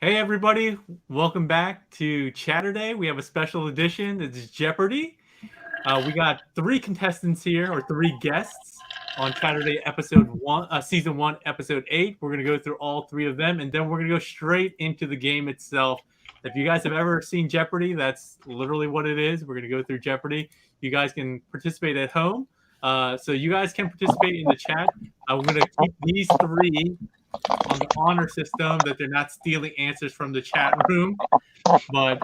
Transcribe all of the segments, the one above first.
Hey everybody, welcome back to Chatterday. We have a special edition. It's Jeopardy. We got three contestants here, or three guests on Chatterday season 1, episode 8. We're gonna go through all three of them, and then we're gonna go straight into the game itself. If you guys have ever seen Jeopardy, that's literally what it is. We're gonna go through Jeopardy. You guys can participate at home. So you guys can participate in the chat. I'm gonna keep these three on the honor system that they're not stealing answers from the chat room. But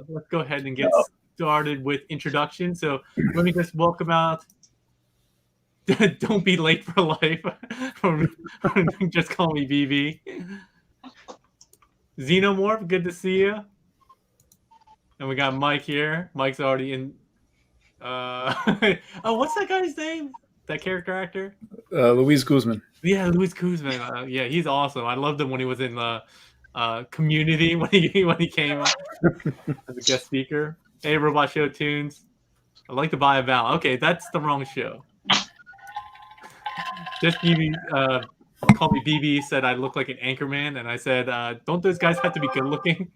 let's go ahead and get started with introduction. So let me just welcome out. Don't be late for life. Just call me BB. Xenomorph, good to see you. And we got Mike here. Mike's already in. What's that guy's name? That character actor? Luis Guzman. Yeah, Luis Guzman. Yeah, he's awesome. I loved him when he was in the Community when he came as a guest speaker. Hey, Robot Show Tunes. I'd like to buy a vowel. Okay, that's the wrong show. Just BB called me BB, said I look like an anchorman, and I said, don't those guys have to be good looking?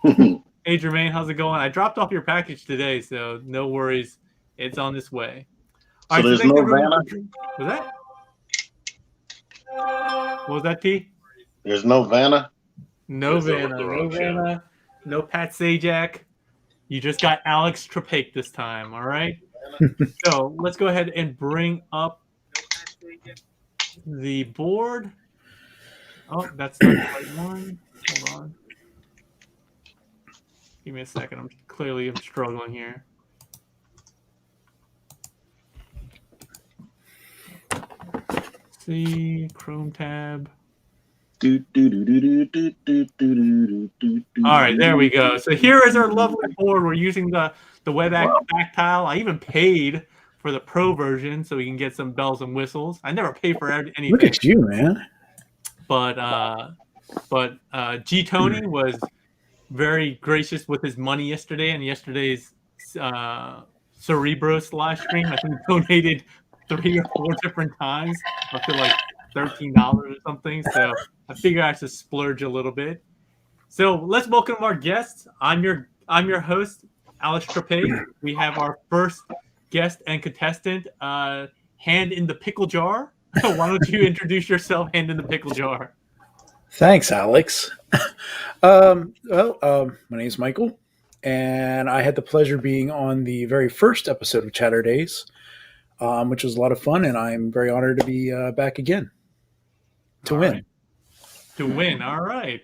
Hey, Jermaine, how's it going? I dropped off your package today, so no worries. It's on its way. So there's no Vanna? Was that? What was that, T? There's no Vanna? No Vanna. No Pat Sajak. You just got Alex Trepake this time, all right? So let's go ahead and bring up the board. Oh, that's not the right one. Hold on. Give me a second. I'm struggling here. See, Chrome tab. All right, there we go. So here is our lovely board. We're using the WebEx tactile. I even paid for the pro version so we can get some bells and whistles. I never pay for anything. Look at you, man. But G Tony was very gracious with his money yesterday, and yesterday's Cerebros live stream. I think he donated 3 or 4 different times up to like $13 or something. So I figure I should splurge a little bit. So let's welcome our guests. I'm your host, Alex Trepay. We have our first guest and contestant, Hand in the Pickle Jar. Why don't you introduce yourself, Hand in the Pickle Jar? Thanks, Alex. My name is Michael, and I had the pleasure of being on the very first episode of Chatterdays, which was a lot of fun, and I'm very honored to be back again to win. Right. To win, all right.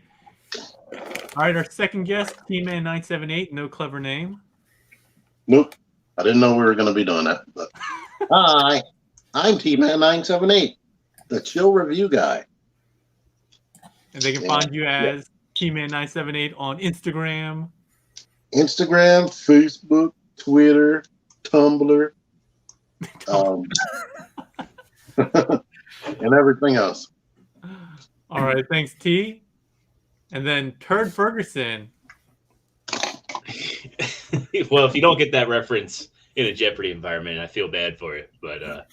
All right, our second guest, Tman978, no clever name. Nope. I didn't know we were going to be doing that. But. Hi, I'm Tman978, the chill review guy. And they can find you as Tman978 on Instagram. Instagram, Facebook, Twitter, Tumblr, and everything else. All right, thanks, T. And then Turd Ferguson. Well, if you don't get that reference in a Jeopardy environment, I feel bad for it. But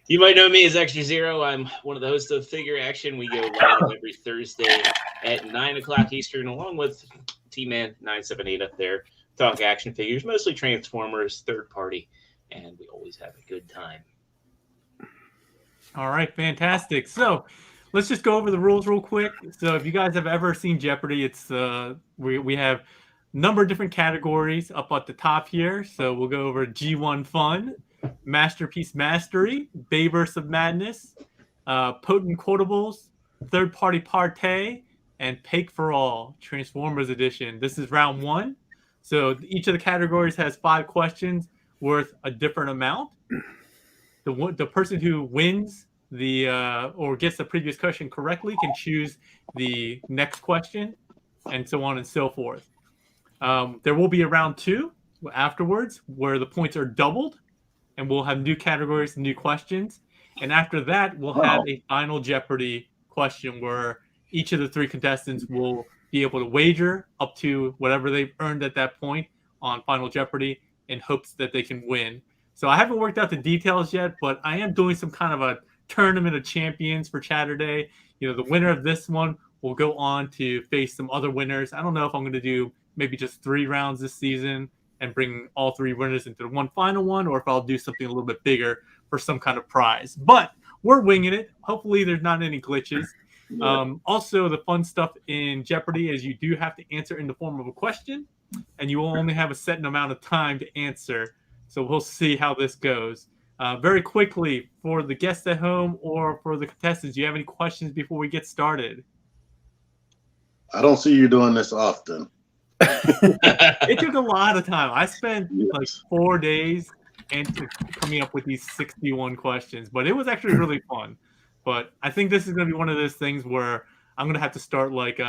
you might know me as Extrazero. I'm one of the hosts of Figure Action. We go live every Thursday at 9 o'clock Eastern, along with Tman978 up there. Talk action figures, mostly Transformers, third party, and we always have a good time. All right, fantastic. So let's just go over the rules real quick. So if you guys have ever seen Jeopardy, it's we have a number of different categories up at the top here. So we'll go over G1 Fun, Masterpiece Mastery, Bayverse of Madness, Potent Quotables, Third Party Partay, and Pake for All, Transformers Edition. This is round 1. So each of the categories has 5 questions worth a different amount. The person who wins or gets the previous question correctly can choose the next question, and so on and so forth. There will be a round 2 afterwards where the points are doubled, and we'll have new categories, new questions. And after that, we'll have a final Jeopardy question where each of the 3 contestants will be able to wager up to whatever they've earned at that point on Final Jeopardy in hopes that they can win. So I haven't worked out the details yet, but I am doing some kind of a tournament of champions for Chatterday. The winner of this one will go on to face some other winners. I don't know if I'm going to do maybe just 3 rounds this season and bring all 3 winners into one final one, or if I'll do something a little bit bigger for some kind of prize. But we're winging it. Hopefully there's not any glitches. Also, the fun stuff in Jeopardy is you do have to answer in the form of a question, and you will only have a set amount of time to answer. So we'll see how this goes. Very quickly, for the guests at home or for the contestants, do you have any questions before we get started? I don't see you doing this often. It took a lot of time. I spent like 4 days coming up with these 61 questions, but it was actually really fun. But I think this is going to be one of those things where I'm going to have to start like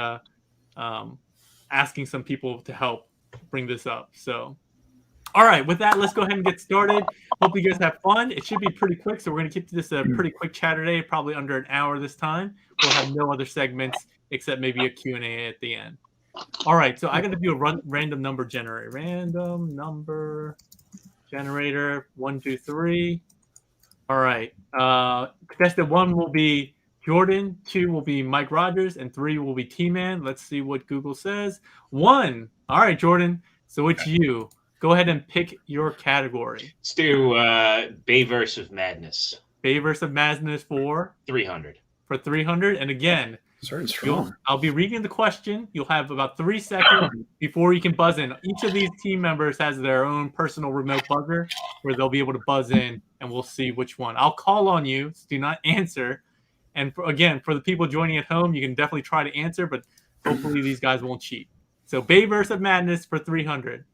asking some people to help bring this up. So, all right, with that, let's go ahead and get started. Hope you guys have fun. It should be pretty quick, so we're going to keep this a pretty quick Chatterday, probably under an hour this time. We'll have no other segments except maybe a Q&A at the end. All right, so I got to do a random number generator. Random number generator, 1, 2, 3. All right. Contestant 1 will be Jordan, 2 will be MichaelRogers, and 3 will be T-Man. Let's see what Google says. 1. All right, Jordan. So it's you. Go ahead and pick your category. Let's do Bayverse of Madness. Bayverse of Madness for 300. For 300. And again, I'll be reading the question. You'll have about 3 seconds before you can buzz in. Each of these team members has their own personal remote buzzer where they'll be able to buzz in, and we'll see which one. I'll call on you, so do not answer. And for the people joining at home, you can definitely try to answer, but hopefully these guys won't cheat. So Bayverse of Madness for 300.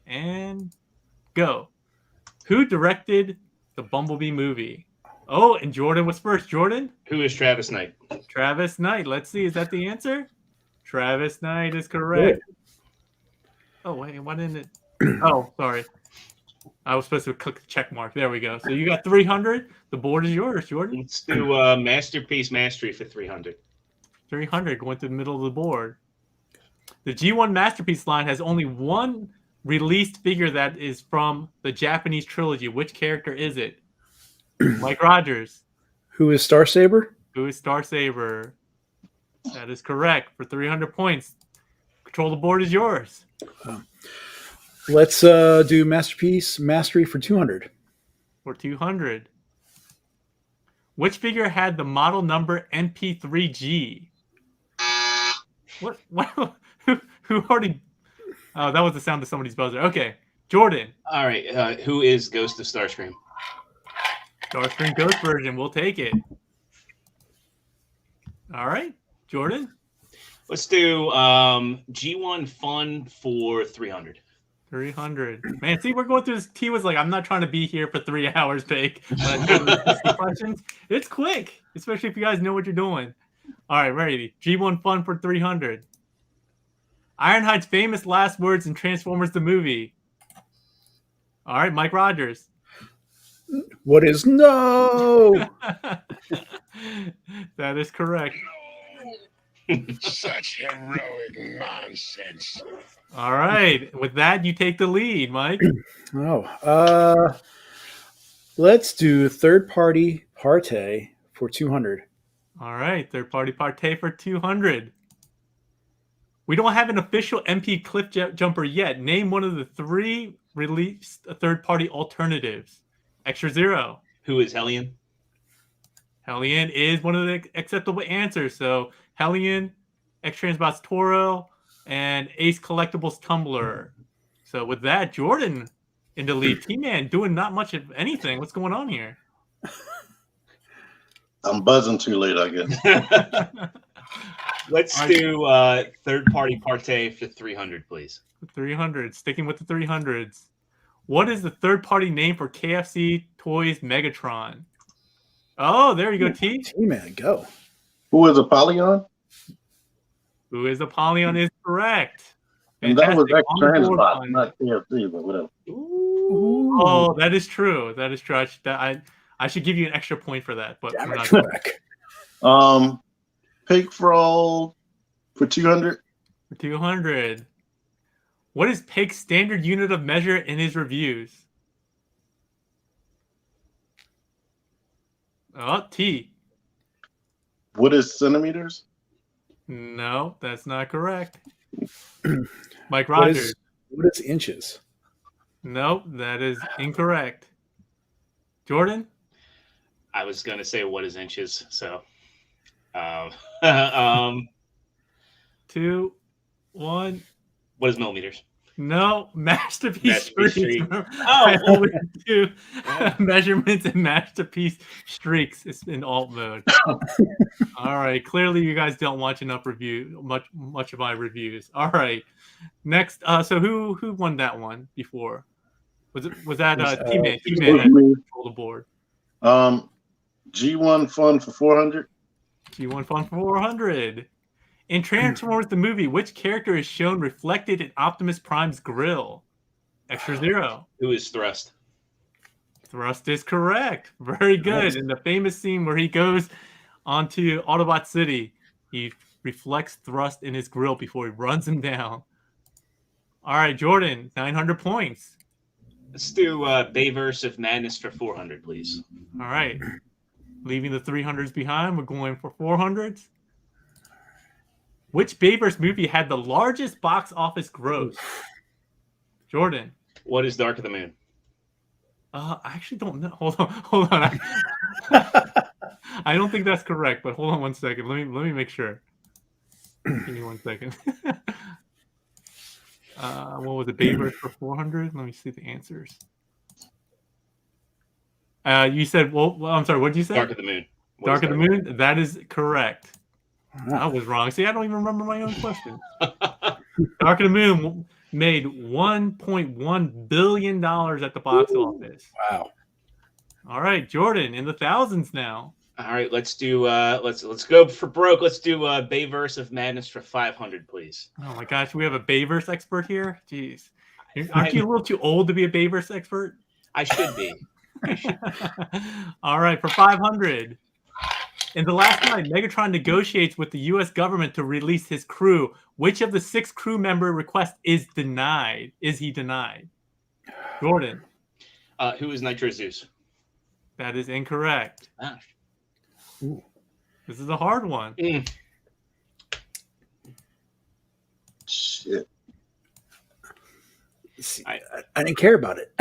And go. Who directed the Bumblebee movie? Oh, and Jordan was first. Jordan? Who is Travis Knight? Travis Knight. Let's see. Is that the answer? Travis Knight is correct. Oh, wait. Why didn't it? Oh, sorry. I was supposed to click the check mark. There we go. So you got 300. The board is yours, Jordan. Let's do Masterpiece Mastery for 300. 300 going to the middle of the board. The G1 Masterpiece line has only one released figure that is from the Japanese trilogy. Which character is it? MichaelRogers. Who is Starsaber? Who is Starsaber? That is correct for 300 points. Control the board is yours. Let's do Masterpiece Mastery for 200. For 200. Which figure had the model number MP3G? What? Who already? Oh, that was the sound of somebody's buzzer. Okay, Jordan. All right. Who is Ghost of Starscream? Starscream Ghost version. We'll take it. All right, Jordan. Let's do G1 Fun for 300. 300. Man, see, we're going through this. T was like, I'm not trying to be here for 3 hours, Bake. Questions. It's quick, especially if you guys know what you're doing. All right, ready. G1 Fun for 300. Ironhide's famous last words in Transformers the movie. All right, MichaelRogers. What is no? That is correct. Such heroic nonsense. All right. With that, you take the lead, Mike. Let's do third-party Partey for 200. All right. Third-party Partey for 200. We don't have an official MP Cliff Jumper yet. Name one of the 3 released third-party alternatives. Extrazero. Who is Hellion? Hellion is one of the acceptable answers. So Hellion, X-Transbots Toro, and Ace Collectibles Tumbler. So with that, Jordan in the lead. T-Man doing not much of anything. What's going on here? I'm buzzing too late, I guess. Let's do third-party Partey for 300, please. 300. Sticking with the 300s. What is the third-party name for KFC Toys Megatron? Oh, there you go, T. T-Man, go. Who is Apollyon? Who is Apollyon is correct. And that was Fantastic. X-Transbot, not KFC, but whatever. Ooh. Oh, that is true. That is true. I should give you an extra point for that, but Damn we're it, not. Trek. Pig Frog for 200. For 200. What is Pig's standard unit of measure in his reviews? Oh, T. What is centimeters? No, that's not correct. Mike Rogers. What is inches? Nope, that is incorrect. Jordan? I was gonna say what is inches, so um, 2, 1. what is millimeters? No, masterpiece Masterpiece streaks. streak. I Oh, always do Yeah. measurements and masterpiece streaks. It's in alt mode. All right. Clearly, you guys don't watch enough much of my reviews. All right. Next. So who won that one before? Was that Tman978 had control the board? G1 Fun for 400. G1 Fun for 400. In Transformers the movie, which character is shown reflected in Optimus Prime's grill? Extrazero. Who is Thrust? Thrust is correct. Very good. Nice. In the famous scene where he goes onto Autobot City, he reflects Thrust in his grill before he runs him down. All right, Jordan, 900 points. Let's do Bayverse of Madness for 400, please. All right. Leaving the 300s behind, we're going for 400s. Which Bayverse movie had the largest box office gross? Jordan. What is Dark of the Moon? I actually don't know. Hold on. I don't think that's correct, but hold on one second. Let me make sure. Give me 1 second. What was it? Bayverse for 400? Let me see the answers. You said, well, I'm sorry. What did you say? Dark of the Moon. Dark of the Moon? That is correct. I was wrong. See, I don't even remember my own question. Dark of the Moon made $1.1 billion at the box office. Wow. All right, Jordan, in the thousands now. All right, let's do let's go for broke. Let's do Bayverse of Madness for 500, please. Oh my gosh, we have a Bayverse expert here. Jeez, aren't you a little too old to be a Bayverse expert? I should be. All right, for 500. In the last night, Megatron negotiates with the U.S. government to release his crew. Which of the 6 crew member requests is denied? Is he denied? Jordan. Who is Nitro Zeus? That is incorrect. Ah. Ooh. This is a hard one. Shit. I didn't care about it.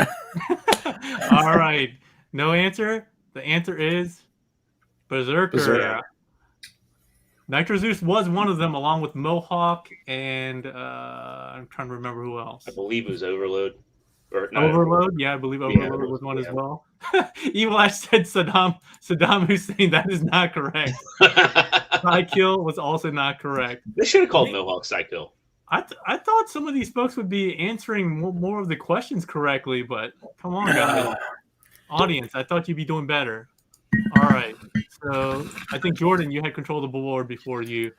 All right. No answer. The answer is Berserker. Berserker. Nitro Zeus was one of them, along with Mohawk and I'm trying to remember who else. I believe it was Overload. Or not Overload? Yeah, I believe Overload was one as well. Evil Ash said Saddam Hussein. That is not correct. Psykill was also not correct. They should have called Mohawk Psycho. I thought some of these folks would be answering more of the questions correctly, but come on, guys. Audience, I thought you'd be doing better. All right. So I think, Jordan, you had control of the board before you.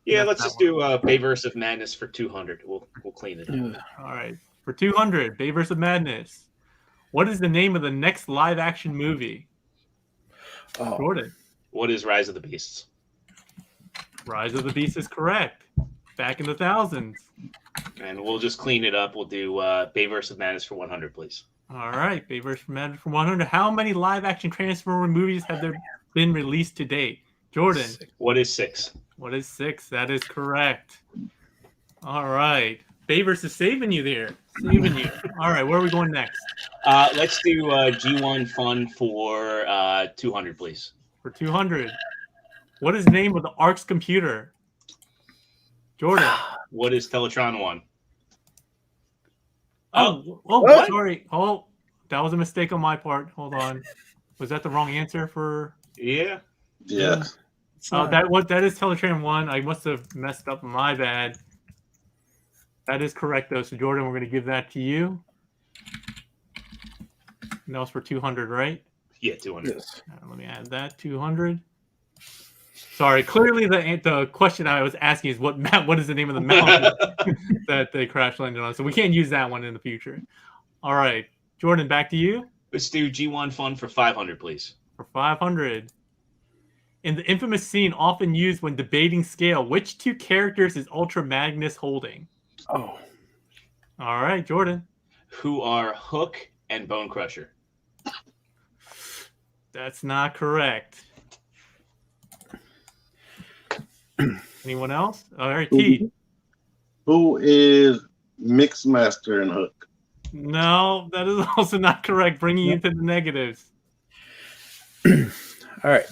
Yeah, let's just do Bayverse of Madness for 200. We'll clean it up. All right. For 200, Bayverse of Madness. What is the name of the next live-action movie? Oh. Jordan. What is Rise of the Beasts? Rise of the Beast is correct. Back in the thousands. And we'll just clean it up. We'll do Bayverse of Madness for 100, please. All right. Bayverse of Madness for 100. How many live-action Transformer movies have there been released to date? Jordan. What is 6? What is 6? That is correct. All right. Bayverse is saving you there. Saving you. All right. Where are we going next? Let's do G1 Fun for 200, please. For 200. What is the name of the ARC's computer? Jordan. What is Teletron 1? Oh, sorry. Oh, that was a mistake on my part. Hold on. Was that the wrong answer for? Yeah. Yeah. Oh, that is Teletran 1. I must have messed up. My bad. That is correct, though. So, Jordan, we're going to give that to you. And that was for 200, right? Yeah, 200. Yes. Let me add that. 200. Sorry. Clearly, the question I was asking is what is the name of the mountain that they crash landed on? So we can't use that one in the future. All right. Jordan, back to you. Let's do G1 Fun for 500, please. For 500. In the infamous scene often used when debating scale, which 2 characters is Ultra Magnus holding? Oh. All right, Jordan. Who are Hook and Bone Crusher? That's not correct. Anyone else? All right, T. Who is Mixmaster and Hook? No, that is also not correct. Bringing you into the negatives. All right.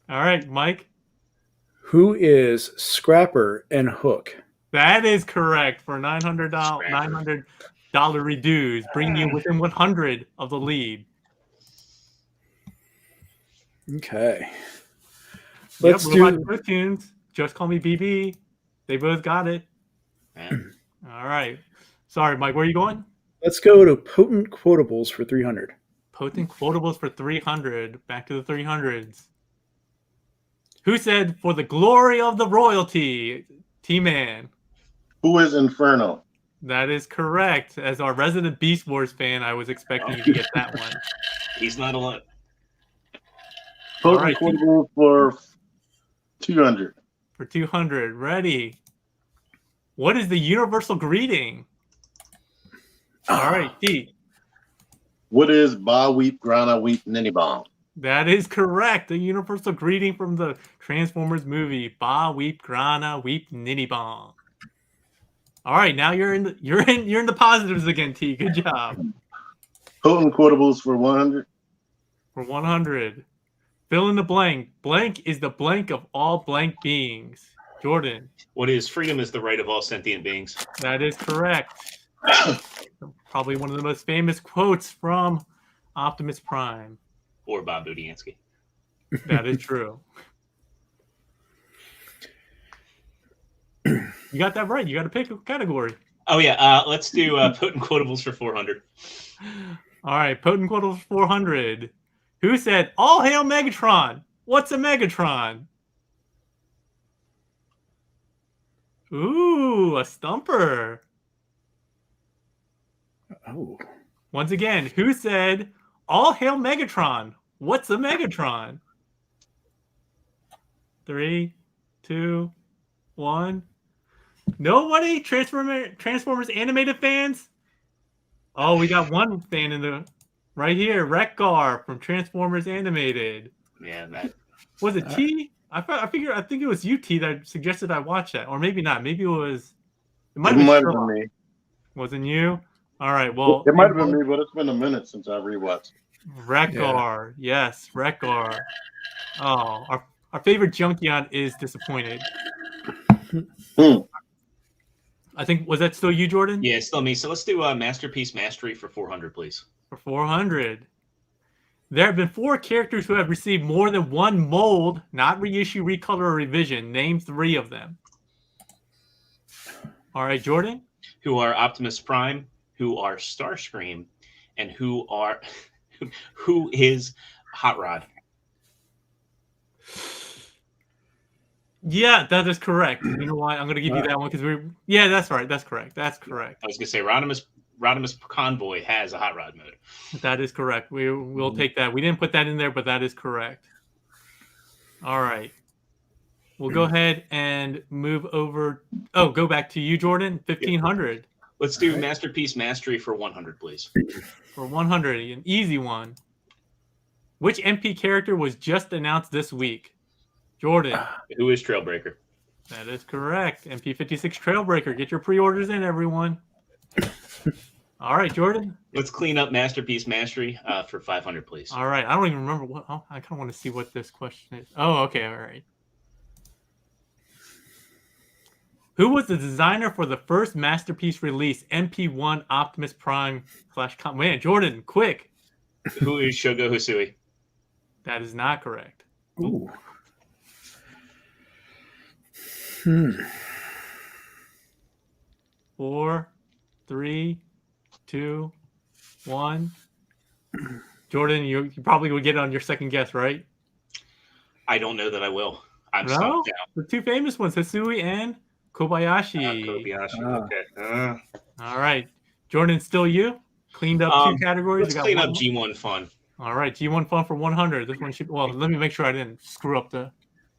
All right, Mike. Who is Scrapper and Hook? That is correct for $900 reduce, bringing you within 100 of the lead. Okay. Yep, Let's Robot do. Cartoons. Just Call Me BB. They both got it. Man. All right. Sorry, Mike. Where are you going? Let's go to Potent Quotables for 300. Potent Quotables for 300. Back to the 300s. Who said, "For the glory of the royalty"? T-Man. Who is Inferno? That is correct. As our resident Beast Wars fan, I was expecting you to get that one. He's not alone. All Potent right. Quotable for 200. For 200. Ready. What is the universal greeting? All right, T. What is Ba Weep Grana Weep Ninny Bomb? That is correct. The universal greeting from the Transformers movie. Ba Weep Grana Weep Ninny Bomb. All right, now you're in the positives again, T. Good job. Potent Quotables for 100. For 100. Fill in the blank. Blank is the blank of all blank beings. Jordan. What is freedom is the right of all sentient beings. That is correct. Probably one of the most famous quotes from Optimus Prime. Or Bob Budiansky. That is true. You got that right. You got to pick a category. Oh, yeah. Let's do potent quotables for 400. All right. Potent quotables for 400. Who said, "All hail Megatron"? What's a Megatron? Ooh, a stumper. Oh. Once again, who said, "All hail Megatron"? What's a Megatron? 3, 2, 1. Nobody? Transformers animated fans? Oh, we got one fan in the right here. Rekgar from Transformers Animated. Yeah, that. Was it T? I think it was you, T, that suggested I watch that. Or maybe not. Maybe it was. It might have been me. Wasn't you? All right. Well, It might have been me, but it's been a minute since I rewatched. Rekgar. Yes, Rekgar. Oh, our favorite Junkion is disappointed. I think, was that still you, Jordan? Yeah, it's still me. So let's do Masterpiece Mastery for 400, please. For 400. There have been 4 characters who have received more than one mold, not reissue, recolor, or revision. Name 3 of them. All right, Jordan? Who are Optimus Prime, who are Starscream, and who is Hot Rod. Yeah, that is correct. You know why? I'm going to give you that one because yeah, that's right. That's correct. That's correct. I was going to say Rodimus Convoy has a Hot Rod mode. That is correct. We'll take that. We didn't put that in there, but that is correct. All right. We'll go ahead and move over. Oh, go back to you, Jordan. 1,500. Let's do Masterpiece Mastery for 100, please. For 100, an easy one. Which MP character was just announced this week? Jordan. Who is Trailbreaker? That is correct. MP56 Trailbreaker. Get your pre-orders in, everyone. All right, Jordan. Let's clean up Masterpiece Mastery for 500, please. All right. I don't even remember what. Oh, I kind of want to see what this question is. Oh, okay. All right. Who was the designer for the first Masterpiece release, MP1 Optimus Prime / Man, Jordan, quick. Who is Shogo Hisui? That is not correct. Ooh. 4, 3, 2, 1. Jordan, you probably would get it on your second guess, right? I don't know that I will. I'm No, stumped down. the 2 famous ones, Hisui and Kobayashi. Kobayashi. Okay. All right, Jordan, still you? Cleaned up 2 categories. Let's You got clean one up more? G1 Fun. All right, G1 Fun for 100. This one should. Well, let me make sure I didn't screw up the.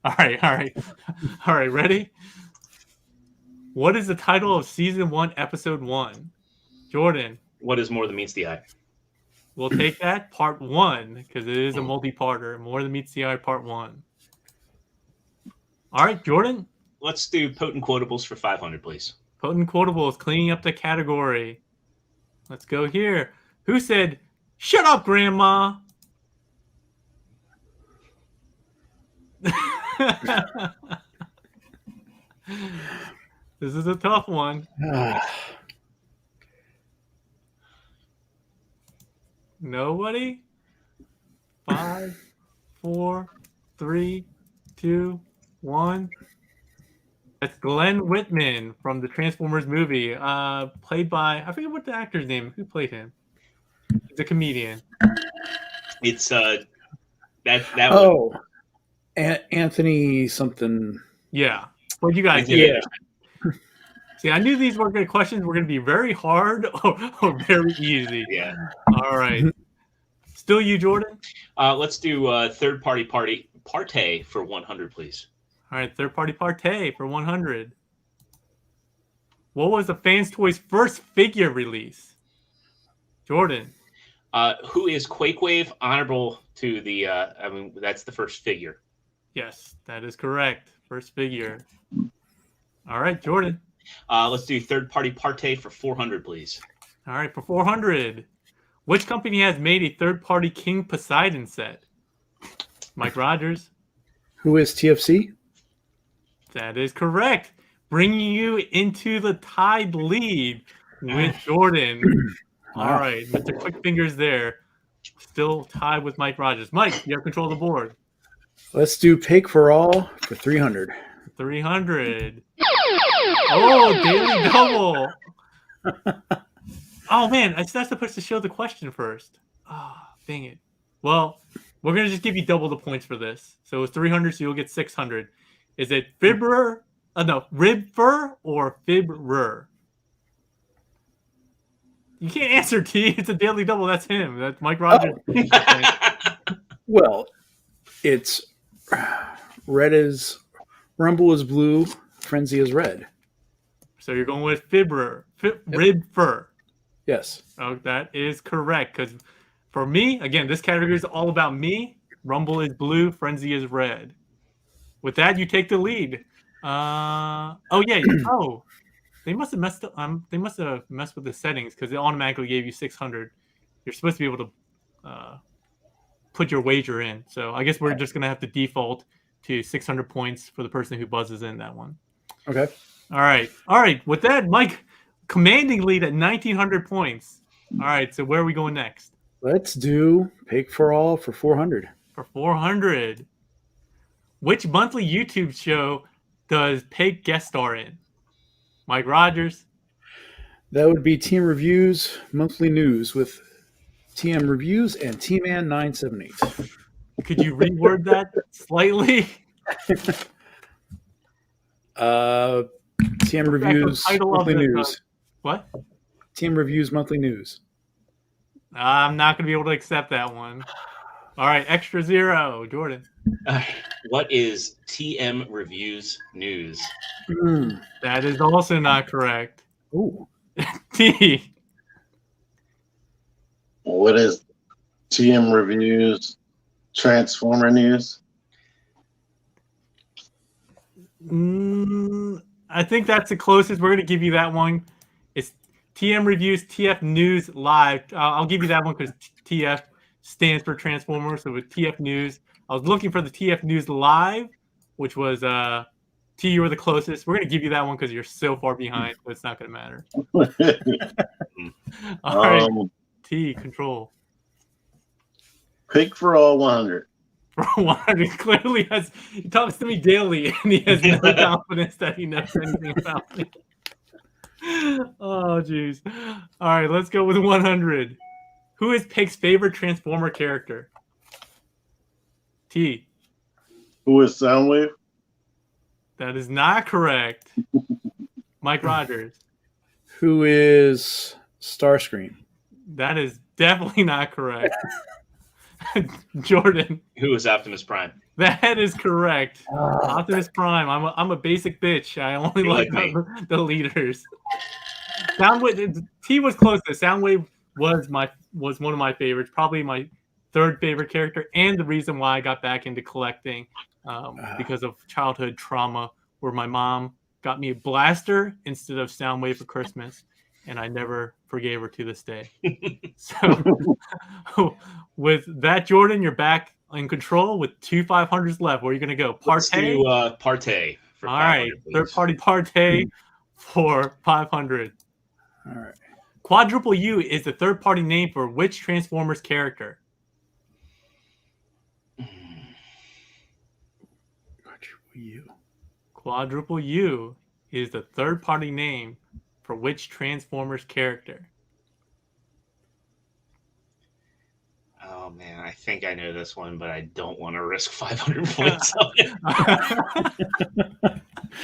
All right. Ready? What is the title of Season 1, Episode 1? Jordan. What is More Than Meets the Eye? We'll take that Part 1 because it is a multi-parter. More Than Meets the Eye Part 1. All right, Jordan. Let's do potent quotables for 500, please. Potent quotables, cleaning up the category. Let's go here. Who said, "Shut up, Grandma"? This is a tough one. Nobody? 5, 4, 3, 2, 1. That's Glenn Whitman from the Transformers movie, played by, I forget what the actor's name. Who played him? He's a comedian. It's that Oh, Anthony something. Yeah. Well, you guys Yeah. See, I knew these questions were going to be very hard or very easy. Yeah. All right. Still you, Jordan? Let's do third-party partay for 100, please. All right, third-party partay for 100. What was the Fans Toys first figure release? Jordan. Who is Quakewave honorable to the? I mean, that's the first figure. Yes, that is correct. First figure. All right, Jordan. Let's do third-party partay for 400, please. All right, for 400. Which company has made a third-party King Poseidon set? MichaelRogers. Who is TFC? That is correct. Bringing you into the tied lead with Jordan. All right, Mr. Quick Fingers there. Still tied with MichaelRogers. Mike, you have control of the board. Let's do Pig for All for 300. 300. Oh, daily double. Oh, man, I still supposed to show the question first. Oh, dang it. Well, we're going to just give you double the points for this. So it's 300, so you'll get 600. Is it Fibber? No, Ribfer or Fibrer? You can't answer, T. It's a daily double. That's him. That's MichaelRogers. Oh. Well, it's red is Rumble is blue, Frenzy is red. So you're going with Fibrer. Ribfer. Yes. Oh, that is correct. Because for me, again, this category is all about me. Rumble is blue, Frenzy is red. With that, you take the lead. Oh yeah. Oh, they must have messed up. They must have messed with the settings because it automatically gave you 600. You're supposed to be able to put your wager in. So I guess we're just gonna have to default to 600 points for the person who buzzes in that one. Okay. All right. With that, Mike, commanding lead at 1,900 points. All right. So where are we going next? Let's do Pig for All for 400. For 400. Which monthly YouTube show does Pig guest star in? MichaelRogers. That would be Team Reviews Monthly News with TM Reviews and Tman978. Could you reword that slightly? TM Reviews Monthly News. What? Team Reviews Monthly News. I'm not going to be able to accept that one. All right, Extrazero, Jordan. What is TM Reviews News? That is also not correct. Ooh. T. What is TM Reviews Transformer News? I think that's the closest. We're going to give you that one. It's TM Reviews TF News Live. I'll give you that one because TF stands for Transformers. So with TF News, I was looking for the TF News Live, which was T. You were the closest. We're going to give you that one because you're so far behind, but it's not going to matter. All right, T. Control. Pig for All 100. For 100, clearly he talks to me daily, and he has no confidence that he knows anything about me. Oh, jeez. All right, let's go with 100. Who is Pig's favorite Transformer character? T. Who is Soundwave? That is not correct. MichaelRogers. Who is Starscream? That is definitely not correct. Jordan. Who is Optimus Prime? That is correct. Optimus Prime. I'm a basic bitch. I only like the leaders. Soundwave. T was close to Soundwave. Was one of my favorites. Probably my third favorite character, and the reason why I got back into collecting because of childhood trauma where my mom got me a blaster instead of Soundwave for Christmas, and I never forgave her to this day. So with that, Jordan, you're back in control with 2 500s left. Where are you going to go? Let's Partay? do Partay for All 500, right. please. Third-party Partay for 500. All right. Quadruple U is the third-party name for which Transformers character? Quadruple U is the third-party name for which Transformers character? Oh man, I think I know this one, but I don't want to risk 500 points on it.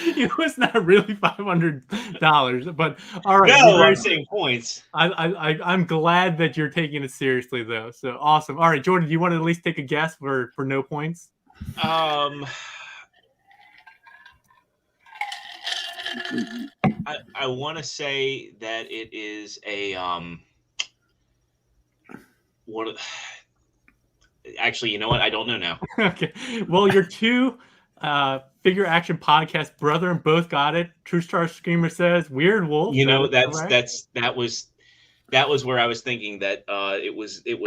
It was not really $500, but all right. No, I'm saying points. I'm glad that you're taking it seriously, though. So awesome. All right, Jordan, do you want to at least take a guess for no points? I want to say that it is a one of. Actually, you know what? I don't know now. Okay. Well, your two figure action podcast brethren both got it. True Star Screamer says Weird Wolf. You know, that was where I was thinking that it was a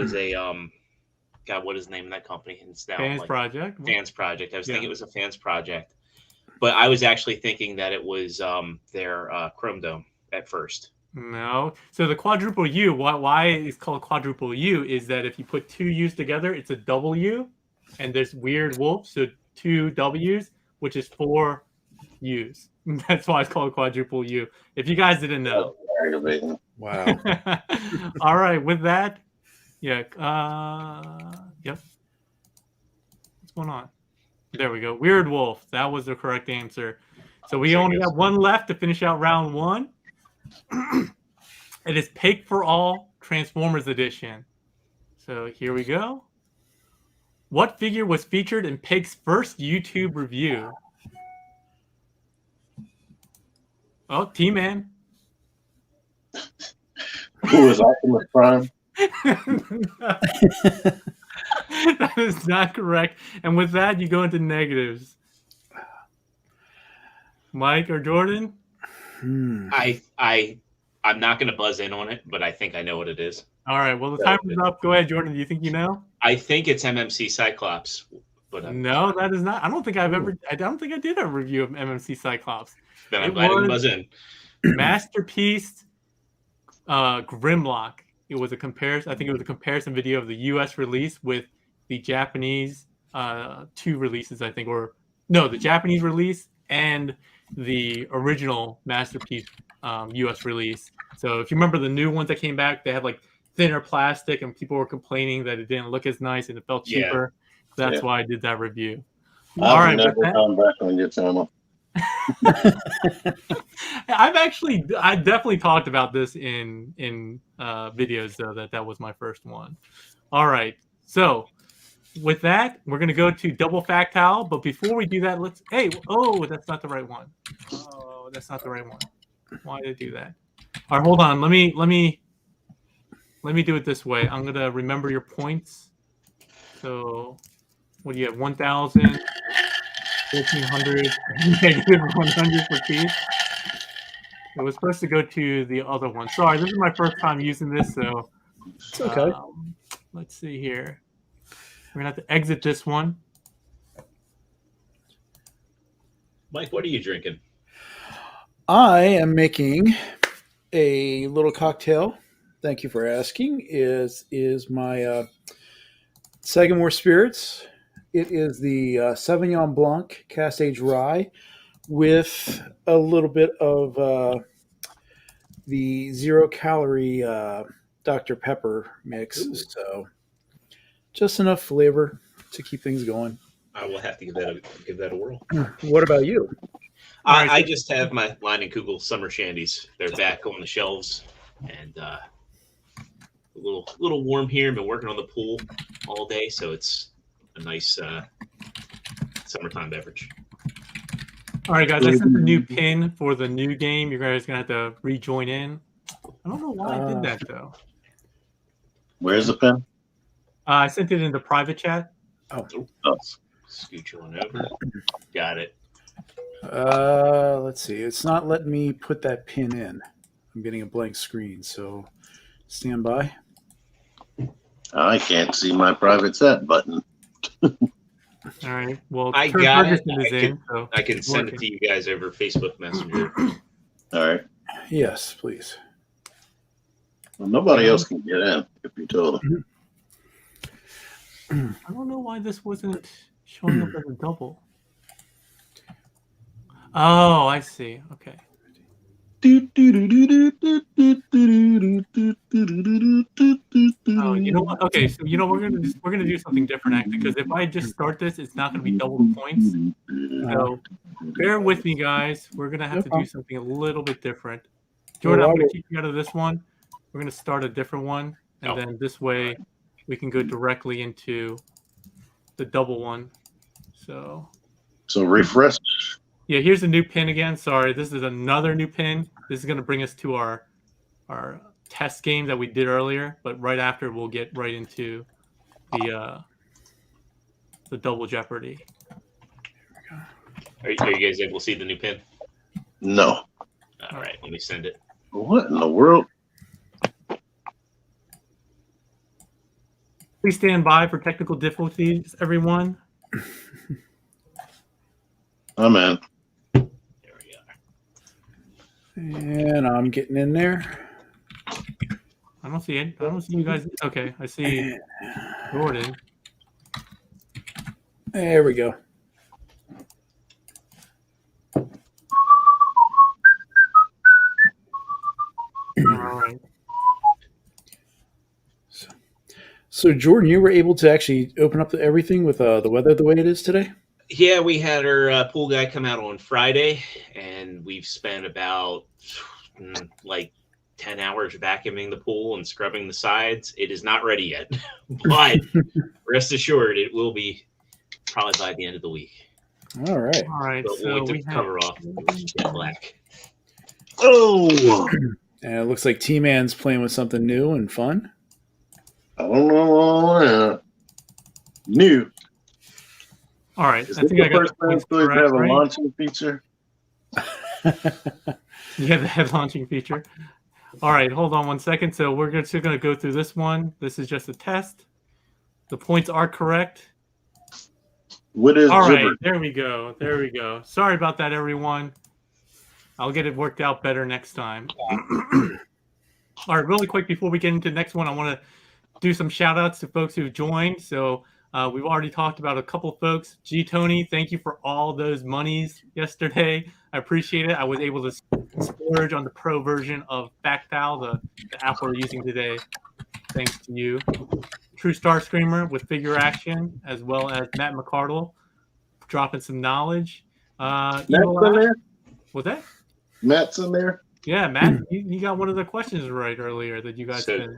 God, what is the name of that company? It's now Fans Project. Fans Project. I was thinking it was a Fans Project, but I was actually thinking that it was their Chrome Dome at first. No. So the quadruple U, why it's called quadruple U is that if you put two U's together, it's a W, and there's Weird Wolf, so two W's, which is four U's. That's why it's called quadruple U. If you guys didn't know. Wow. All right. With that, yeah. Yep. What's going on? There we go. Weird Wolf. That was the correct answer. So we only got one left to finish out round one. It is P4L Transformers Edition. So here we go. What figure was featured in Pig's first YouTube review? Oh, T-Man. Who is Optimus Prime? That is not correct. And with that, you go into negatives. Mike or Jordan? I'm not going to buzz in on it, but I think I know what it is. All right. Well, the time is up. Go ahead, Jordan. Do you think you know? I think it's MMC Cyclops. But no, that is not. I don't think I did a review of MMC Cyclops. Then I'm glad I didn't buzz in. Masterpiece Grimlock. It was a comparison. I think it was a comparison video of the U.S. release with the Japanese two releases. I think, or no, the Japanese release and the original Masterpiece U.S. release. So if you remember the new ones that came back, they had like thinner plastic, and people were complaining that it didn't look as nice and it felt cheaper. Yeah. That's why I did that review. I've never come back on your channel. I definitely talked about this in videos though that was my first one. All right, so with that, we're gonna go to double factile. But before we do that, that's not the right one. Oh, that's not the right one. Why did I do that? All right, hold on. Let me do it this way. I'm gonna remember your points. So, what do you have? 1,000, 1,500, negative 100 for Keith. It was supposed to go to the other one. Sorry, this is my first time using this, so it's okay. Let's see here. We're gonna have to exit this one. Mike, what are you drinking? I am making a little cocktail. Thank you for asking. Is my Sagamore Spirits. It is the Sauvignon Blanc Cask Aged Rye with a little bit of the 0 calorie Dr. Pepper mix. Ooh. So just enough flavor to keep things going. I will have to give that a whirl. What about you? I just have my Line and Kugel Summer Shandies. They're back on the shelves, and a little warm here. I've been working on the pool all day, so it's a nice summertime beverage. All right, guys, I sent the new pin for the new game. You guys are gonna have to rejoin in. I don't know why I did that though. Where's the pin? I sent it in the private chat. Oh, Scooch on over. Got it. Let's see. It's not letting me put that pin in. I'm getting a blank screen, so stand by. I can't see my private set button. All right. Well, I Kurt got it. Ferguson is in, so I can it's send it working. to you guys over Facebook Messenger. All right. Yes, please. Well, nobody else can get in if you told them. I don't know why this wasn't showing up as a double. Oh, I see. Okay. Oh, you know what? Okay, so you know we're gonna do something different actually, because if I just start this, it's not gonna be double the points. So bear with me, guys. We're gonna have to do something a little bit different. Jordan, I'm gonna keep you out of this one. We're gonna start a different one, and then this way we can go directly into the double one. So refresh. yeah, here's a new pin again. Sorry, this is another new pin. This is gonna bring us to our test game that we did earlier, but right after we'll get right into the double Jeopardy. Are you guys able to see the new pin? No. All right, let me send it. What in the world? Please stand by for technical difficulties, everyone. I'm in. There we are. And I'm getting in there. I don't see it. I don't see you guys. Okay, I see Jordan. There we go. All right. So Jordan, you were able to actually open up everything with the weather the way it is today? Yeah, we had our pool guy come out on Friday, and we've spent about like 10 hours vacuuming the pool and scrubbing the sides. It is not ready yet, but rest assured it will be probably by the end of the week. All right. All right. But So we'll we have cover off jet black. Oh, And it looks like T-Man's playing with something new and fun. I don't know. New. all right. Is I this think I the got first the time points to have correct, a right? launching feature? Yeah, the head launching feature. All right, hold on one second. So we're just going to go through this one. This is just a test. The points are correct. What is All right, Jeopardy? there we go. There we go. Sorry about that, everyone. I'll get it worked out better next time. All right, really quick before we get into the next one, I want to do some shout outs to folks who've joined. So we've already talked about a couple folks. G. Tony, thank you for all those monies yesterday. I appreciate it. I was able to splurge on the pro version of Backpal, the app we're using today. Thanks to you. True Star Screamer with Figure Action, as well as Matt McCardle dropping some knowledge. Matt's in there? What's that? Matt's in there? Yeah, Matt, you got one of the questions right earlier that you guys So did.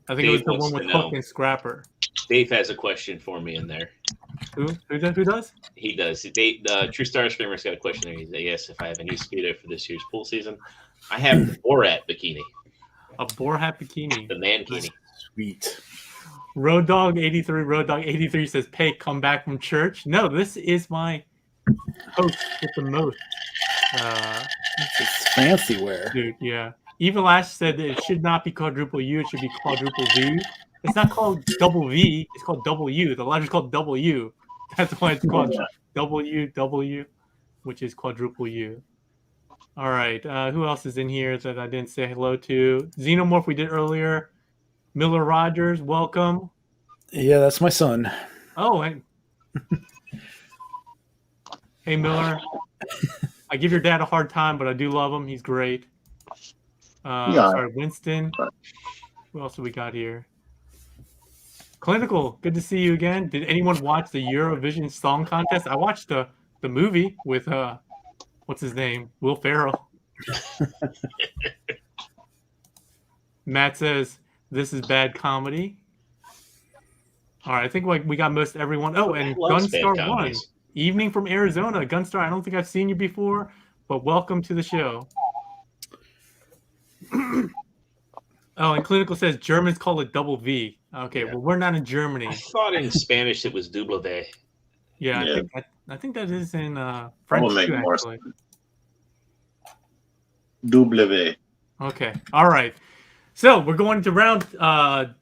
I think it was Dave the wants one with to know. Hook and Scrapper. Dave has a question for me in there. Who does? He does. Dave, True Star Screamer's got a question there. He said, yes, if I have a new Speedo for this year's pool season, I have the Borat bikini, A boar hat bikini. the mankini. Sweet. Road Dog 83 says, "Pay, come back from church." No, this is my host with the most. It's fancy wear. Dude, yeah. Even Lash said that it should not be quadruple U, it should be quadruple V. It's not called double V, it's called W. The letter's called W. That's why it's called W, which is quadruple U. All right, who else is in here that I didn't say hello to? Xenomorph we did earlier. MichaelRogers, welcome. Yeah, that's my son. Oh, hey Miller. I give your dad a hard time, but I do love him. He's great. Sorry, Winston. Who else do we got here? Clinical, good to see you again. Did anyone watch the Eurovision Song Contest? I watched the movie with what's his name? Will Ferrell. Matt says this is bad comedy. All right, I think we got most everyone. Oh, and Gunstar won. Evening from Arizona. Gunstar, I don't think I've seen you before, but welcome to the show. Oh, and Clinical says Germans call it double V. Okay, well, we're not in Germany. I thought in Spanish it was double V. Yeah, Yeah. I think that is in That French will make too, more actually. sense. W. Okay. All right. So we're going to round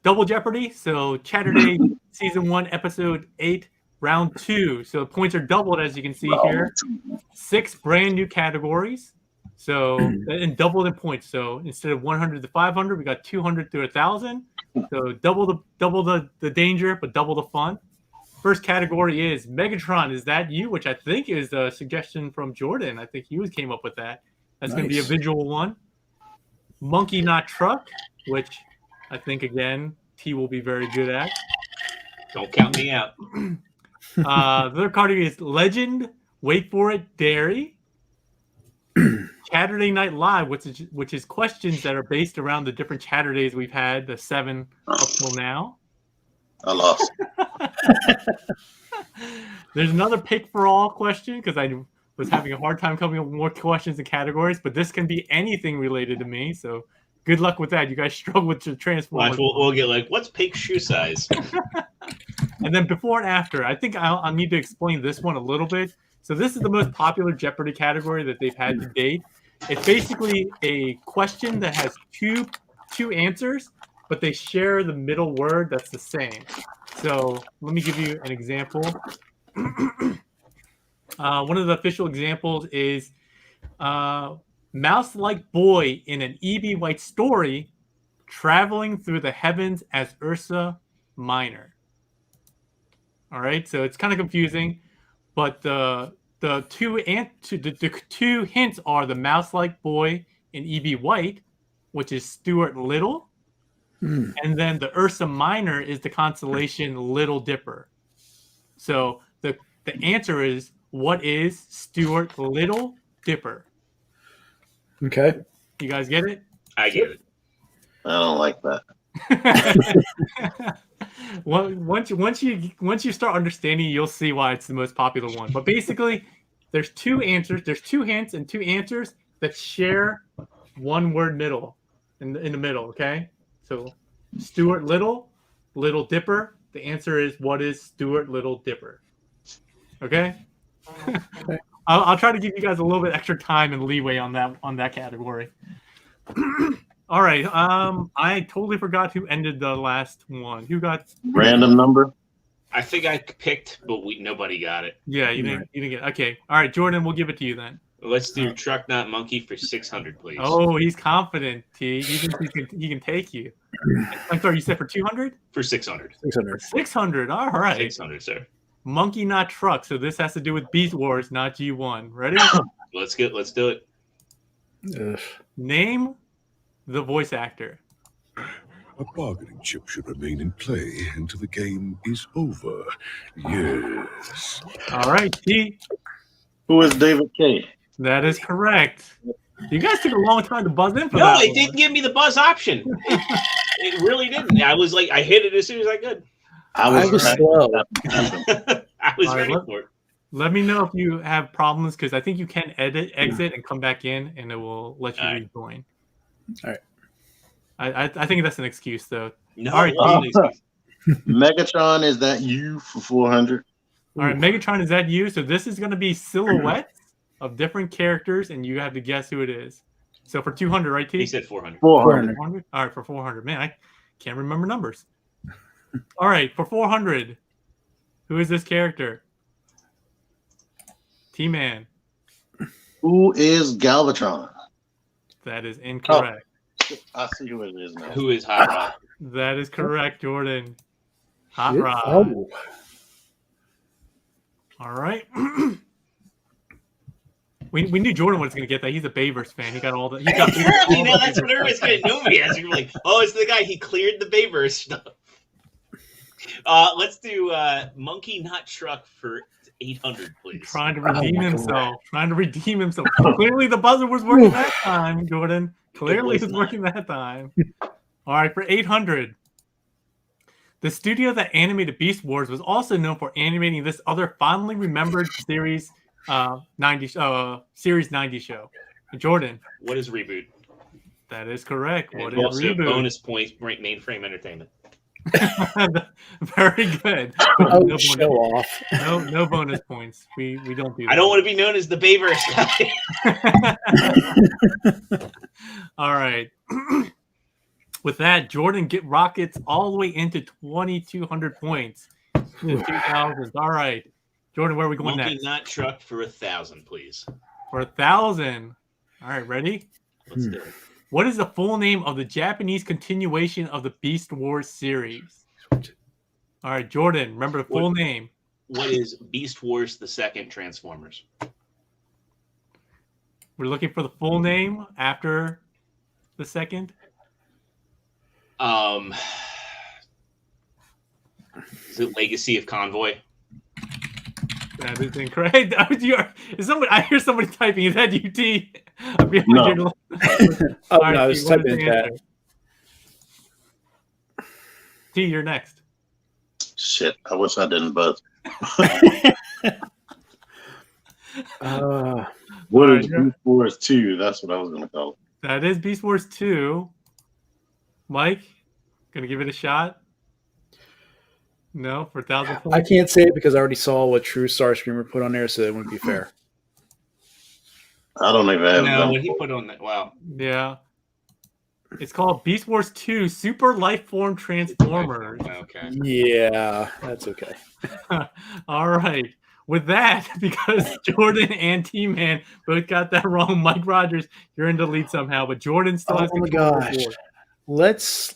double Jeopardy. So Chatterday season 1, episode 8, round 2. So points are doubled, as you can see here. 6 brand new categories. So and doubled in points. So instead of 100 to 500, we got 200 to 1,000. So double the danger, but double the fun. First category is Megatron. Is that you? Which I think is a suggestion from Jordan. I think he came up with that. That's going to be a Nice. visual one. Monkey Not Truck, which I think, again, T will be very good at. Don't count me out. The other category is Legend, wait for it, Dairy. Chatterday Night Live, which is questions that are based around the different Chatterdays we've had, the 7 up till now. I lost. There's another pick for all question because I was having a hard time coming up with more questions and categories, but this can be anything related to me. So good luck with that. You guys struggle with the Transformers. Watch, we'll get like, what's Pig's shoe size? And then before and after, I think I'll need to explain this one a little bit. So this is the most popular Jeopardy category that they've had to date. It's basically a question that has two answers, but they share the middle word that's the same. So let me give you an example. One of the official examples is mouse-like boy in an E.B. White story traveling through the heavens as Ursa Minor. All right, so it's kind of confusing, but the two hints are the mouse-like boy in E.B. White, which is Stuart Little, and then the Ursa Minor is the constellation Little Dipper. So the answer is, what is Stuart Little Dipper? Okay. You guys get it? I get it. I don't like that. Well, once you start understanding, you'll see why it's the most popular one. But basically, there's 2 answers. There's 2 hints and 2 answers that share one word middle in the middle. Okay, so Stuart Little, Little Dipper. The answer is, what is Stuart Little Dipper? Okay. I'll try to give you guys a little bit extra time and leeway on that category. All right. I totally forgot who ended the last one. Who got Random number? I think I picked, but nobody got it. Yeah, you didn't get it. Okay. All right, Jordan, we'll give it to you then. Let's do Truck Not Monkey for 600, please. Oh, he's confident, T. He thinks he can take you. I'm sorry, you said for 200? For 600. 600. 600. All right. 600, sir. Monkey Not Truck. So this has to do with Beast Wars, not G1. Ready? Let's do it. Ugh. Name the voice actor. A bargaining chip should remain in play until the game is over. Yes. All right, T. Who is David K? That is correct. You guys took a long time to buzz in for No, that. it didn't give me the buzz option. It really didn't. I was like, I hit it as soon as I could. I was slow. I was All right, ready for it. Let me know if you have problems, because I think you can exit, and come back in, and it will let you rejoin. All right. I think that's an excuse, though. No, All right, Megatron, is that you for 400? All right, Megatron, is that you? So this is going to be silhouettes of different characters, and you have to guess who it is. So for 200, right, T? He said 400. 400. 400? All right, for 400. Man, I can't remember numbers. All right, for 400, who is this character? T-Man. Who is Galvatron? That is incorrect. I see who it is now. Who is Hot Rod? That is correct, Jordan. Hot Shit. Rod. Oh. All right. We knew Jordan was going to get that. He's a Bayverse fan. He got all the. He got Apparently, no, that's what everybody's going to know me as. You're like, oh, it's the guy. He cleared the Bayverse stuff. Let's do Monkey Not Truck for 800, please. Trying to redeem himself. Clearly, the buzzer was working that time, Jordan. Clearly, it was working that time. All right, for 800. The studio that animated Beast Wars was also known for animating this other fondly remembered series 90 show. Jordan. What is Reboot? That is correct. And What is also Reboot? bonus points, Mainframe Entertainment. Very good. Oh, No show bonus, off. no bonus points. We don't do that. I don't want to be known as the Bayverse guy. All right. With that, Jordan rockets all the way into 2,200 points. In the 2000s. All right. Jordan, where are we going Monkey next? Not Truck for 1,000, please. For 1,000. All right, ready? Let's do it. What is the full name of the Japanese continuation of the Beast Wars series? All right, Jordan, remember the full name. What is Beast Wars the Second Transformers? We're looking for the full name after the second. Is it Legacy of Convoy? That is incorrect. Is somebody? I hear somebody typing. Is that UT? No. Oh, right, no, I was T, what is typing the that. answer? T, you're next. Shit, I wish I didn't buzz. What is Beast Wars 2? That's what I was going to call it. That is Beast Wars 2. Mike, gonna give it a shot? No, for 1,000 points. I can't say it because I already saw what True Star Screamer put on there, so it wouldn't be fair. I don't even have No, them. when he put on that, wow. Yeah. It's called Beast Wars 2 Super Lifeform Transformers. Okay. Yeah, that's okay. All right. With that, because Jordan and T-Man both got that wrong, Mike Rogers, you're in the lead somehow, but Jordan still has Oh my control of the gosh. board. Let's.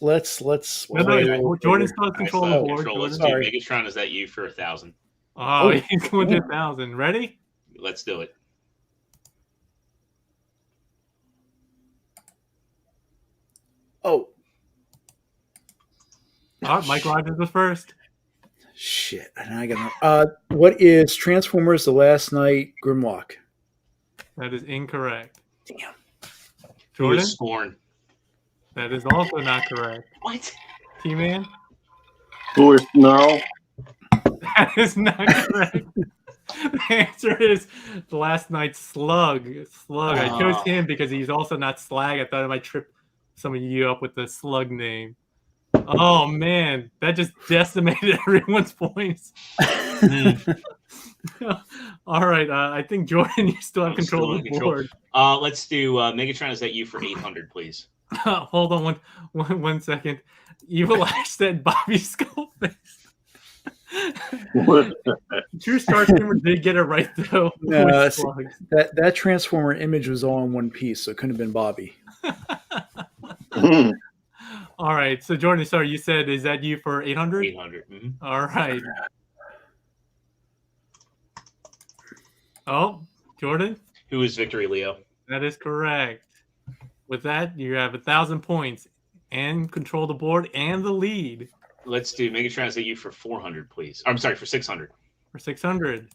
No, Jordan still has control of the board. Control. Let's Jordan. do Megatron. Is that you for 1,000? Oh, he's going to 1,000. Ready? Let's do it. Oh. All right, Mike Rogers was first. Shit. I got what is Transformers: The Last Night Grimlock? That is incorrect. Damn. Jordan? Scorn. That is also not correct. What? T-Man? Who is Snarl? That is not correct. The answer is the Last Night's Slug. Slug. I chose him because he's also not Slag. I thought I might trip some of you up with the Slug name. Oh man, that just decimated everyone's points. All right, I think Jordan, you still have control of the board. Let's do Megatron. Is that you for 800, please? Hold on one second. Evil Ash said Bobby Skullface. True Star Screamer did get it right though. No, that Transformer image was all in one piece, so it couldn't have been Bobby. All right, so Jordan, sorry, you said, is that you for 800? 800. Mm-hmm. All right. Oh, Jordan? Who is Victory Leo? That is correct. With that, you have 1,000 points and control the board and the lead. Let's do Megatron. Is that you for 400, please? I'm sorry, for 600. For 600.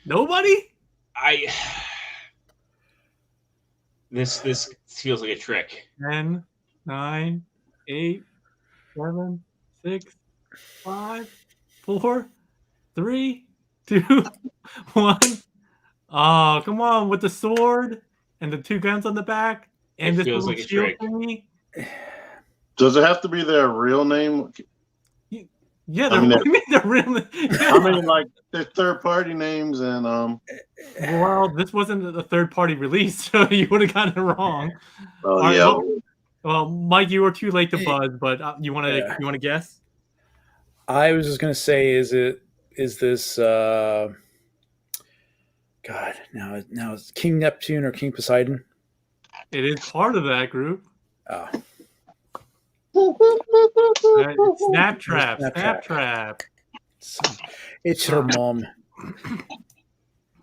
Nobody? This feels like a trick. 10, 9, 8, 7, 6, 5, 4, 3, 2, 1. Oh, come on, with the sword and the two guns on the back and this feels little like a shield trick. thingy. Does it have to be their real name? Yeah, I mean, they're really. I mean, like they're third-party names, and Well, this wasn't a third-party release, so you would have gotten it wrong. oh All yeah. right, well, Mike, you were too late to buzz, but you want to guess? I was just gonna say, is this God? Now it's King Neptune or King Poseidon? It is part of that group. Oh. Snap Trap. It's her mom.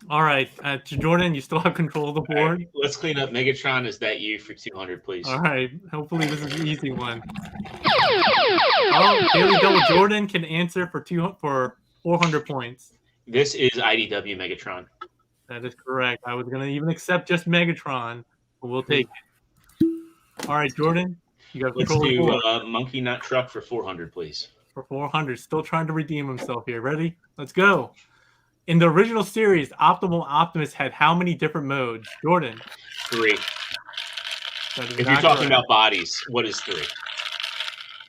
All right, Jordan, you still have control of the board. Right, let's clean up. Megatron, is that you for 200, please? All right, hopefully this is an easy one. Oh, Daily Double Jordan can answer for 400 points. This is IDW Megatron. That is correct. I was gonna even accept just Megatron, but we'll take it. All right, Jordan, you got Let's control of the board. do Monkey Nut Truck for 400, please. For 400, still trying to redeem himself here. Ready? Let's go. In the original series, Optimal Optimus had how many different modes? Jordan. 3. That is If not you're talking correct. about bodies, what is 3?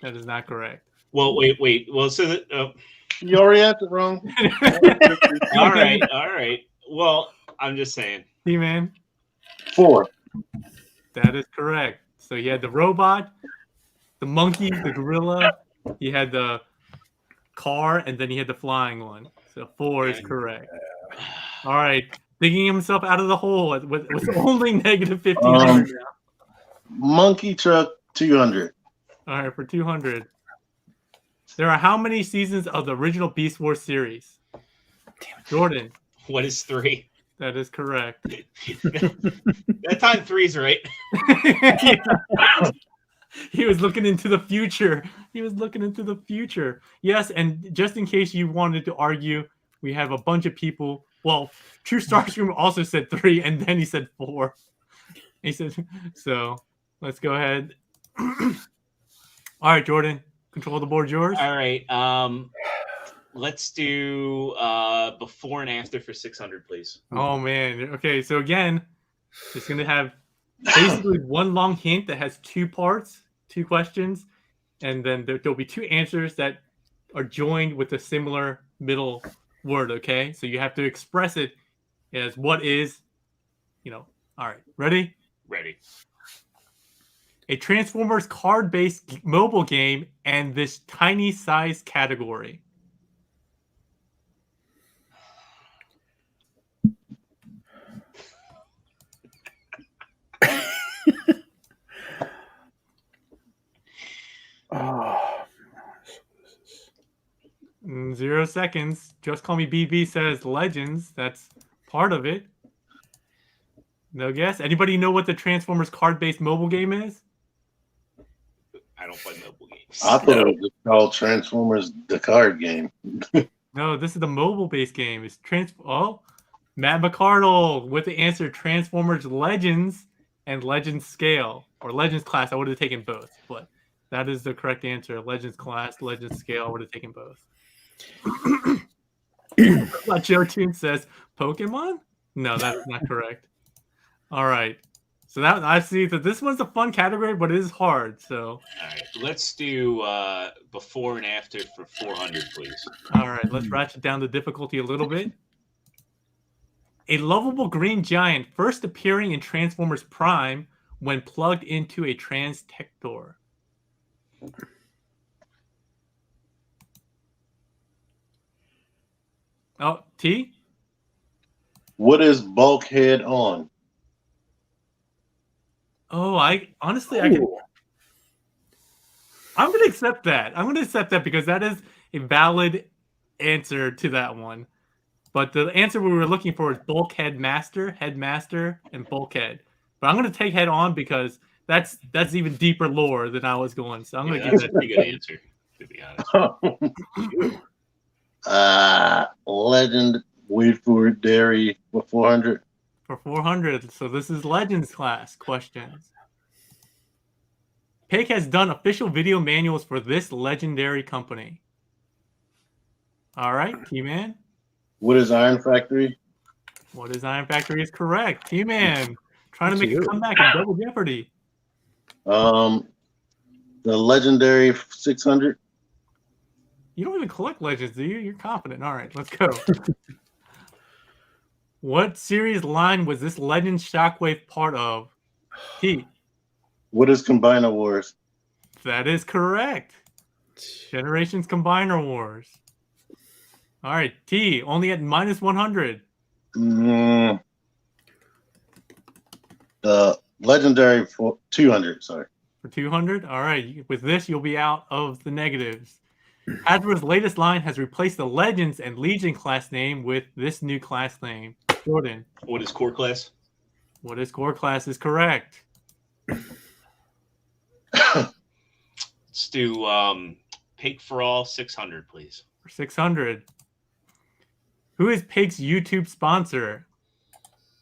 That is not correct. Well, wait. Well, so that. You already answered wrong. All right. Well, I'm just saying. T-Man. 4. That is correct. So you had the robot, the monkey, the gorilla, you had the car, and then you had the flying one. So 4 is correct. All right. Digging himself out of the hole with only negative 1,500 now. Monkey truck 200. All right, for 200. There are how many seasons of the original Beast Wars series? Jordan. What is 3? That is correct. That time 3's right. Yeah. He was looking into the future. Yes, and just in case you wanted to argue, we have a bunch of people. Well, True Starscream also said 3, and then he said 4. He said, so let's go ahead. All right, Jordan, control the board yours. All right. Let's do before and after for 600, please. Oh, man. Okay, so again, it's going to have basically one long hint that has 2 parts, 2 questions, and then there'll be 2 answers that are joined with a similar middle word, okay? So you have to express it as what is, all right, ready? Ready. A Transformers card-based mobile game and this tiny size category. Oh. 0 seconds. Just Call Me BB says Legends. That's part of it. No guess? Anybody know what the Transformers card-based mobile game is? I don't play mobile games. I thought it was just called Transformers, the card game. No, this is the mobile-based game. It's Matt McCardle with the answer Transformers Legends and Legends Scale. Or Legends Class. I would have taken both, but that is the correct answer. Legends Class, Legends Scale. I would have taken both. Joe Toon says Pokemon? No, that's not correct. All right. So that I see that this one's a fun category, but it is hard. So All right. Let's do before and after for 400, please. all right, let's ratchet down the difficulty a little bit. A lovable green giant first appearing in Transformers Prime when plugged into a Transtector. Oh, T? What is Bulkhead on? Oh, I'm going to accept that. I'm going to accept that because that is a valid answer to that one. But the answer we were looking for is Bulkhead Master, Headmaster, and Bulkhead. But I'm going to take Head On because that's even deeper lore than I was going. So I'm going to give That's that a pretty good answer, to be honest. Legend, wait for it, Dairy for 400. for 400. So this is Legends class questions. Pig has done official video manuals for this legendary company. All right, T-Man. What is Iron Factory? What is Iron Factory is correct. T-Man, trying to That's make a you. comeback in Double Jeopardy. The Legendary 600. You don't even collect Legends, do you? You're confident. All right, let's go. What series line was this Legends Shockwave part of? T. What is Combiner Wars? That is correct. Generations Combiner Wars. All right, T. Only at minus 100. The Legendary for 200. Sorry. For 200? All right. With this, you'll be out of the negatives. Hasbro's latest line has replaced the Legends and Legion class name with this new class name. Jordan. What is core class? What is core class is correct. Let's do Pig for All 600, please. For 600. Who is Pig's YouTube sponsor?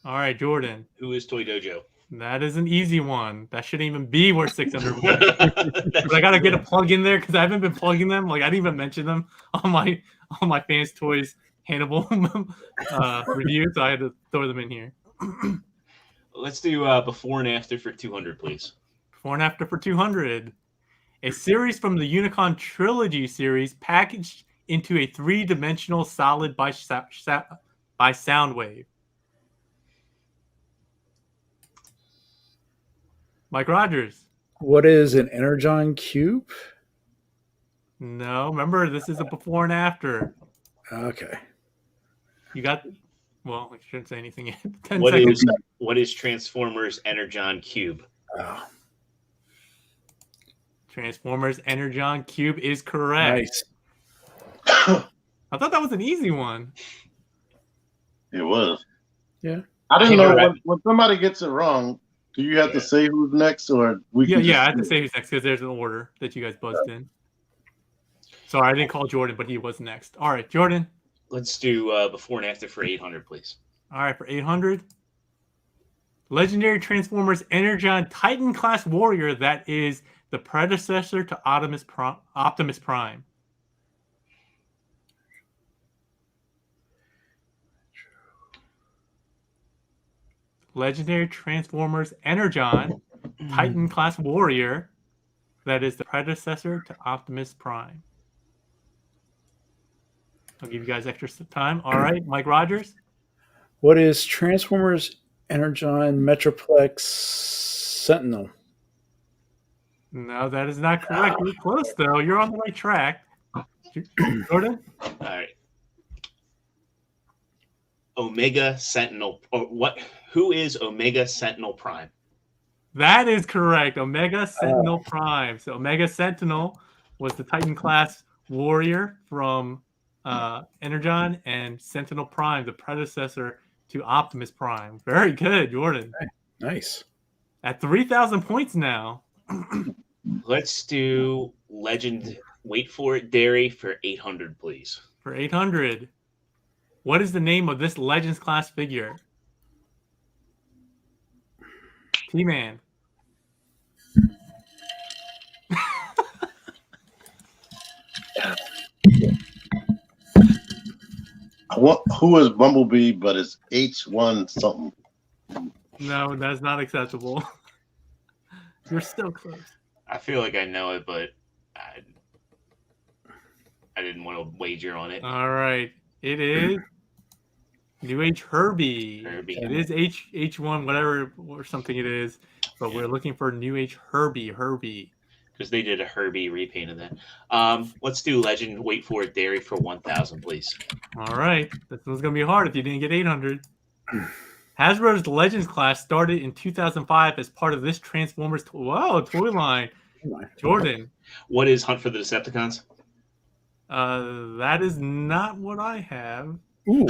All right, Jordan. Who is Toy Dojo? That is an easy one. That shouldn't even be worth 600. But I gotta get a plug in there because I haven't been plugging them. Like I didn't even mention them on my Fans Toys Hannibal review, so I had to throw them in here. Let's do before and after for 200, please. Before and after for 200. A series from the Unicon Trilogy series packaged into a three-dimensional solid by Soundwave. Mike Rogers. What is an energon cube? No, remember, this is a before and after. Okay. You got, well, I shouldn't say anything yet. 10 What seconds. what is Transformers Energon Cube? Oh, Transformers Energon Cube is correct. nice. I thought that was an easy one. It was. Yeah. I didn't You're know right. when somebody gets it wrong. Do you have to say who's next, or we Yeah, can? yeah, I have to say who's next because there's an order that you guys buzzed in. Sorry, I didn't call Jordan, but he was next. All right, Jordan. Let's do before and after for 800, please. All right, for 800. Legendary Transformers Energon Titan class warrior that is the predecessor to Optimus Prime. Legendary Transformers Energon Titan class warrior that is the predecessor to Optimus Prime. I'll give you guys extra time. All right, Mike Rogers. What is Transformers Energon Metroplex Sentinel? No, that is not correct. You're close, though. You're on the right track. Jordan? All right. Omega Sentinel. Or what? Who is Omega Sentinel Prime? That is correct. Omega Sentinel Prime. So Omega Sentinel was the Titan class warrior from Energon, and Sentinel Prime, the predecessor to Optimus Prime. Very good, Jordan. Nice. At 3,000 points now. Let's do Legend. Wait for it, Dairy for 800, please. For 800. What is the name of this Legends class figure? T-Man. Who is Bumblebee? But it's H1 something. No, that's not acceptable. You're still close. I feel like I know it, but I didn't want to wager on it. All right. It is New Age Herbie. Herbie. It is H1, whatever, or something it is. But we're looking for New Age Herbie. Because they did a Herbie repaint of that. Let's do Legend. Wait for it, Dairy for 1,000, please. All right. This one's going to be hard if you didn't get 800. Hasbro's Legends class started in 2005 as part of this Transformers toy line. Jordan. What is Hunt for the Decepticons? That is not what I have. Ooh.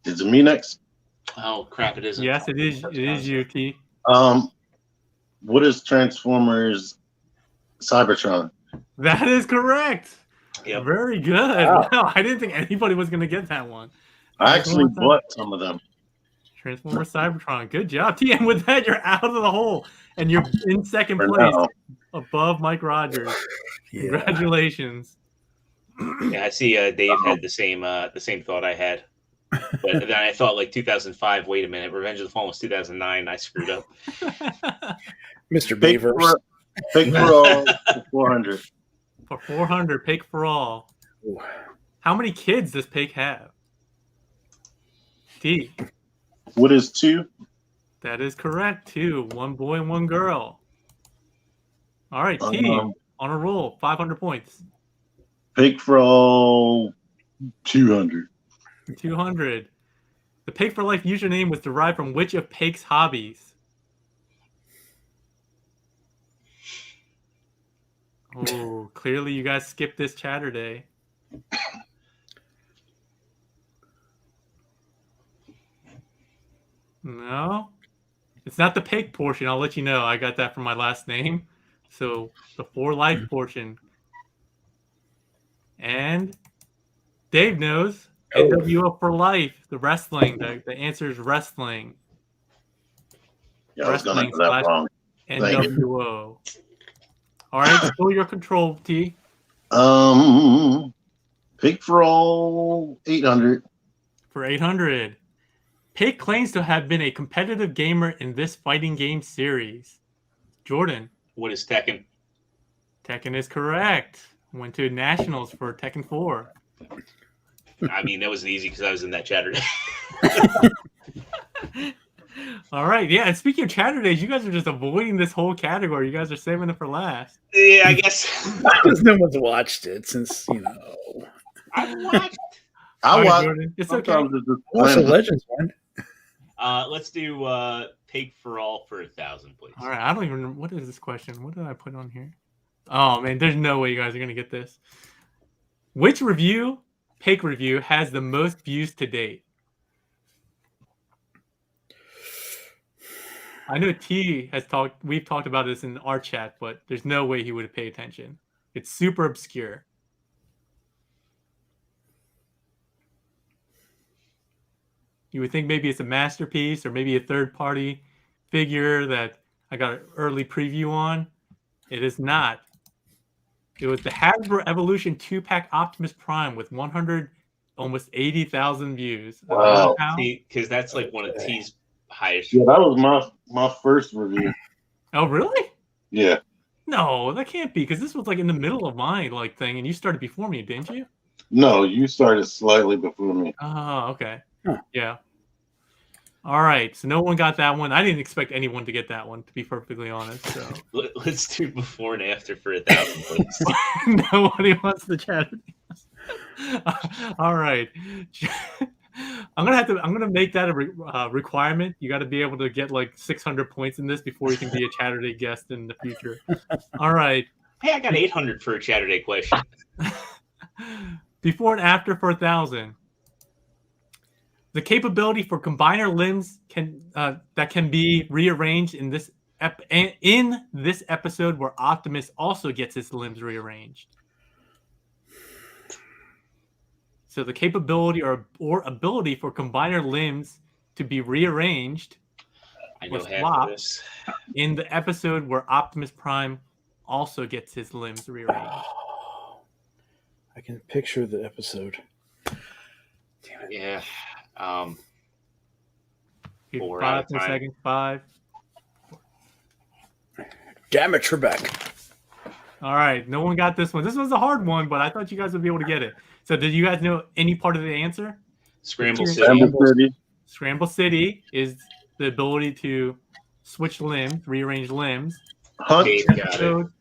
Is it me next? Oh, crap, it isn't. Yes, it is. It is you, T. What is Transformers Cybertron? That is correct. Yep. Very good. Wow. Wow, I didn't think anybody was going to get that one. I actually bought some of them. Transformers Cybertron. Good job, T. And with that, you're out of the hole, and you're in second For place, now. above Mike Rogers. Yeah. Congratulations. Yeah, I see Dave had the same thought I had. But then I thought like 2005, wait a minute, Revenge of the Fallen was 2009. I screwed up. Mr. Big Beavers. for 400. For 400, Pig for all. Ooh. How many kids does Pig have? T. What is 2? That is correct, 2. 1 boy and 1 girl. All right, T. On a roll, 500 points. Pig for all 200. 200. The Pig for Life username was derived from which of Pig's hobbies? Oh, clearly you guys skipped this Chatterday. No? It's not the pig portion. I'll let you know. I got that from my last name. So the for life portion. And Dave knows. NWO for life. The wrestling. The answer is wrestling. Yeah, I was going to Wrestling get that wrong. NWO. All right, still your control, T. Pig for all 800. For 800. Pig claims to have been a competitive gamer in this fighting game series. Jordan. What is Tekken? Tekken is correct. Went to nationals for Tekken 4. I mean, that was easy because I was in that Chatterday. All right. Yeah. And speaking of Chatterdays, you guys are just avoiding this whole category. You guys are saving it for last. Yeah, I guess. Because no one's watched it since, I watched. I All right, watch. Jordan. It's okay. Sometimes it's just What's the random. Legends one? Let's do P4L for 1,000, please. All right. I don't even know. What is this question? What did I put on here? Oh, man. There's no way you guys are going to get this. Which Pig review, has the most views to date? I know we've talked about this in our chat, but there's no way he would have paid attention. It's super obscure. You would think maybe it's a masterpiece or maybe a third-party figure that I got an early preview on. It is not. It was the Hasbro Evolution 2-pack Optimus Prime with almost 80,000 views. Wow. Because that's like one of T's highest. Yeah, that was my first review. Oh, really? Yeah. No, that can't be, because this was like in the middle of my thing, and you started before me, didn't you? No, you started slightly before me. Oh, okay. Huh. Yeah. All right. So no one got that one. I didn't expect anyone to get that one, to be perfectly honest. So Let's do before and after for 1,000, please. nobody wants to chat. All right. I'm gonna make that a requirement. You got to be able to get like 600 points in this before you can be a Chatterday guest in the future. All right. Hey, I got 800 for a Chatterday question. Before and after for 1,000. The capability for combiner limbs that can be rearranged in this episode where Optimus also gets his limbs rearranged. So the capability or ability for combiner limbs to be rearranged I know was half swapped of this. in the episode where Optimus Prime also gets his limbs rearranged. I can picture the episode. Yeah. Here, 4 5 out of time. seconds. 5. Damn it, Trebek. All right, no one got this one. This was a hard one, but I thought you guys would be able to get it. So, did you guys know any part of the answer? Scramble City. Scramble City. Scramble City is the ability to switch limbs, rearrange limbs. Hunt. Dave got it. Episode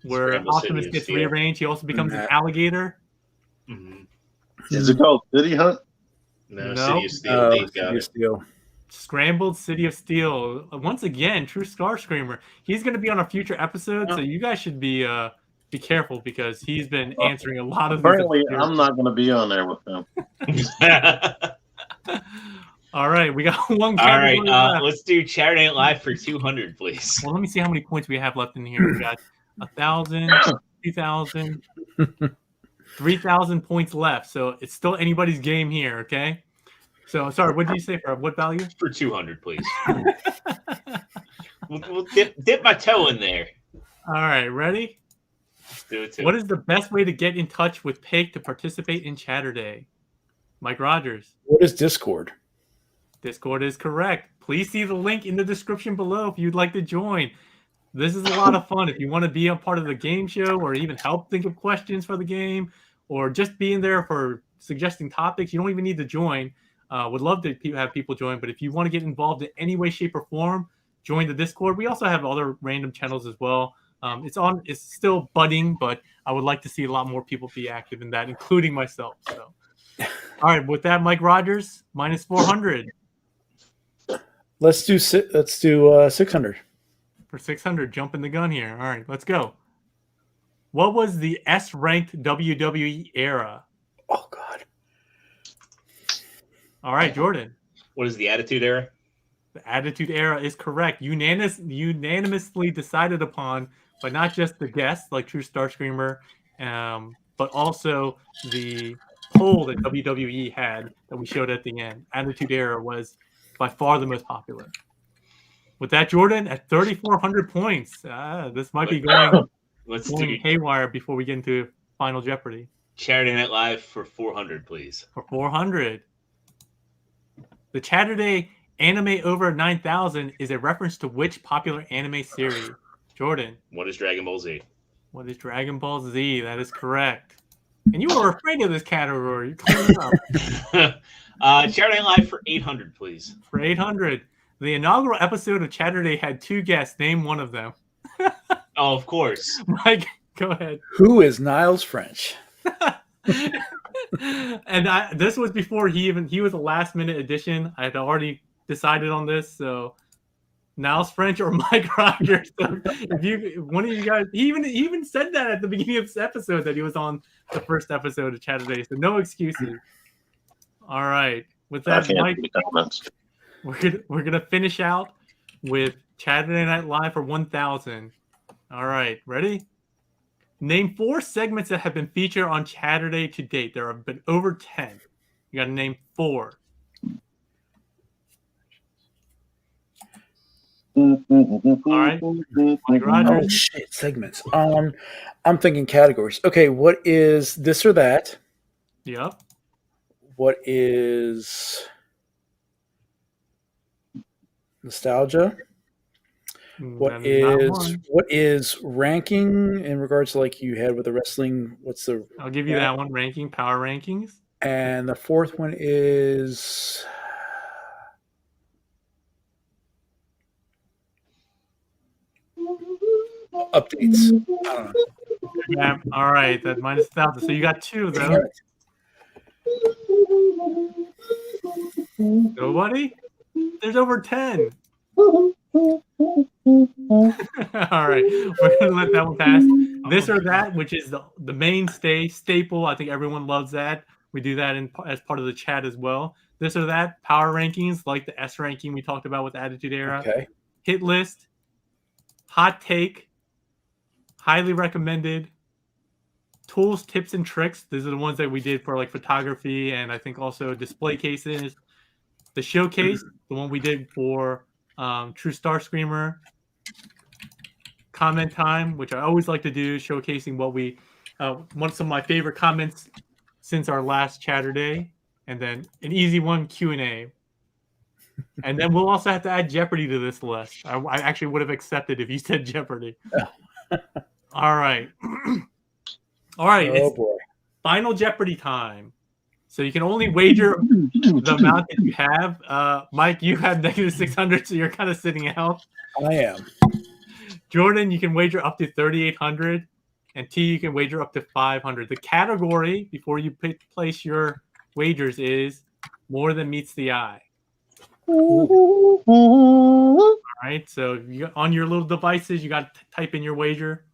where Scramble Optimus City of gets Steel. rearranged, he also becomes an alligator. Mhm. Is it called City Hunt? No, No. City of Steel. Dave got it. Steel. Scrambled City of Steel. Once again, True Star Screamer. He's going to be on a future episode, so you guys should be careful because he's been answering a lot of these. Apparently, I'm not going to be on there with them. All right, we got one All right, category left. let's do Chatterday Night Live for 200, please. Well, let me see how many points we have left in here. We got 1,000, 2,000, 3,000 points left. So it's still anybody's game here, okay? So, sorry, what did you say for what value? For 200, please. we'll dip my toe in there. All right, ready? Let's do it too. What is the best way to get in touch with Pig to participate in Chatterday? MichaelRogers. What is Discord? Discord is correct. Please see the link in the description below if you'd like to join. This is a lot of fun. If you want to be a part of the game show or even help think of questions for the game or just being there for suggesting topics, you don't even need to join. Would love to have people join, but if you want to get involved in any way, shape, or form, join the Discord. We also have other random channels as well. It's still budding, but I would like to see a lot more people be active in that, including myself. So, all right, with that, MichaelRogers, minus 400. Let's do 600. For 600, jumping the gun here. All right, let's go. What was the S-ranked WWE era? Oh God. All right, Jordan. What is the Attitude Era? The Attitude Era is correct. Unanimously decided upon, but not just the guests like True Star Screamer, but also the poll that WWE had that we showed at the end. Attitude Era was by far the most popular. With that, Jordan, at 3,400 points, this might be going haywire before we get into Final Jeopardy. Chatterday Night Live for 400, please. For 400. The Chatterday anime over 9,000 is a reference to which popular anime series? Jordan. What is Dragon Ball Z? What is Dragon Ball Z? That is correct. And you were afraid of this category. You cleaned it up. Chatterday Live for 800, please. For 800. The inaugural episode of Chatterday had 2 guests. Name one of them. Oh, of course. Mike, go ahead. Who is Niles French? And this was before he was a last minute addition. I had already decided on this, so Niles French or Mike Rogers. So if one of you guys, he even said that at the beginning of this episode that he was on the first episode of Chatterday. So no excuses. All right, with that, Mike, we're gonna finish out with Chatterday Night Live for 1,000. All right, ready? Name 4 segments that have been featured on Chatterday to date. There have been over 10. You got to name 4. All right. Mike Rogers. Oh shit, segments. I'm thinking categories. Okay, what is this or that? Yep. What is nostalgia? What is ranking in regards to like you had with the wrestling? I'll give you that one. Ranking, power rankings. And the 4th one is updates. I don't know. Yeah. All right. That minus 1,000. So you got 2 of those. Nobody? There's over 10. All right, we're gonna let that one pass. This or that, which is the mainstay staple. I think everyone loves that. We do that as part of the chat as well. This or that, power rankings, like the S ranking we talked about with Attitude Era. Okay. Hit list, hot take, highly recommended, tools, tips, and tricks. These are the ones that we did for like photography and I think also display cases. The showcase, the one we did for True Star Screamer. Comment time, which I always like to do, showcasing what we some of my favorite comments since our last Chatterday, and then an easy one, Q&A. And then we'll also have to add Jeopardy to this list. I actually would have accepted if you said Jeopardy. All right. All right. Oh boy. Final Jeopardy time. So you can only wager the amount that you have. Mike, you have negative 600, so you're kind of sitting out. I am. Jordan, you can wager up to 3,800. And T, you can wager up to 500. The category, before you place your wagers, is more than meets the eye. All right, so on your little devices, you got to type in your wager.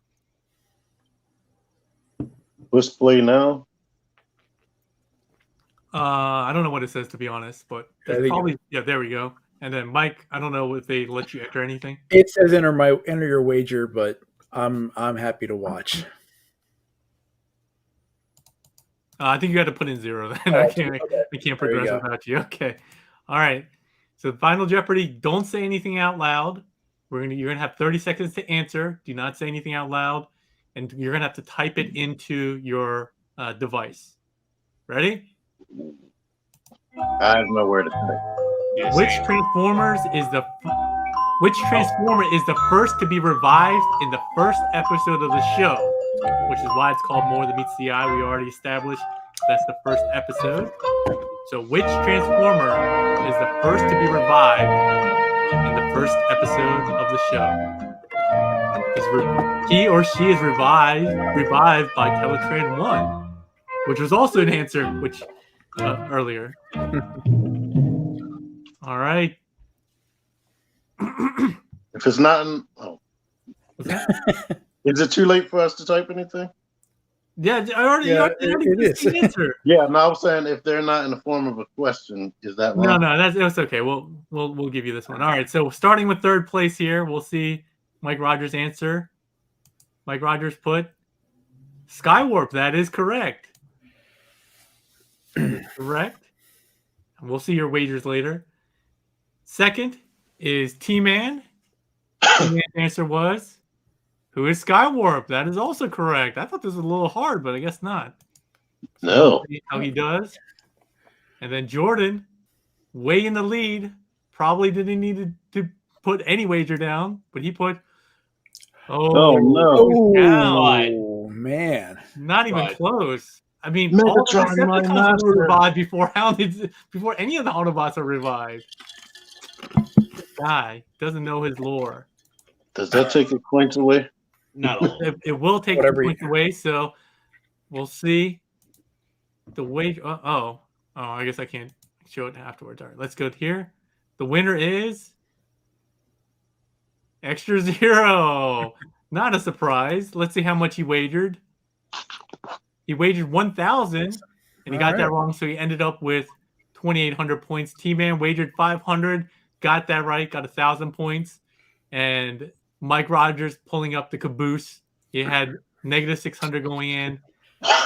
Let's play now. I don't know what it says, to be honest, but probably there we go. And then Mike, I don't know if they let you enter anything. It says enter your wager, but I'm happy to watch. I think you had to put in 0 then. I can't progress without you. Okay. All right. So Final Jeopardy, don't say anything out loud. You're gonna have 30 seconds to answer. Do not say anything out loud. And you're gonna have to type it into your device. Ready? I have nowhere to say. Which Transformer is the first to be revived in the first episode of the show? Which is why it's called More Than Meets the Eye. We already established that's the first episode. So which Transformer is the first to be revived in the first episode of the show? He or she is revived by Teletran 1, which was also an answer earlier. All right. If it's not in, is it too late for us to type anything? Yeah, I already it is. The answer. Yeah, no, I was saying if they're not in the form of a question, is that wrong? No, that's okay. We'll give you this one. All right. So starting with third place here, we'll see Mike Rogers' answer. Mike Rogers put Skywarp. That is correct. Correct. And we'll see your wagers later. Second is T-Man. T-Man's answer was, who is Skywarp? That is also correct. I thought this was a little hard, but I guess not. No. How he does. And then Jordan way in the lead. Probably didn't need to put any wager down, but he put. Oh, no. Down. Man. Not even But- close. I mean, all the Megatron, my Decepticons master. were revived before any of the Autobots are revived. This guy doesn't know his lore. Does that take the points away? Not all. It will take Whatever the you- points away, so we'll see. The wager. Oh, I guess I can't show it afterwards. All right, let's go here. The winner is Extrazero. Not a surprise. Let's see how much he wagered. He wagered 1,000, and he got that wrong, so he ended up with 2,800 points. T-Man wagered 500, got that right, got 1,000 points. And Mike Rogers pulling up the caboose. He had negative 600 going in.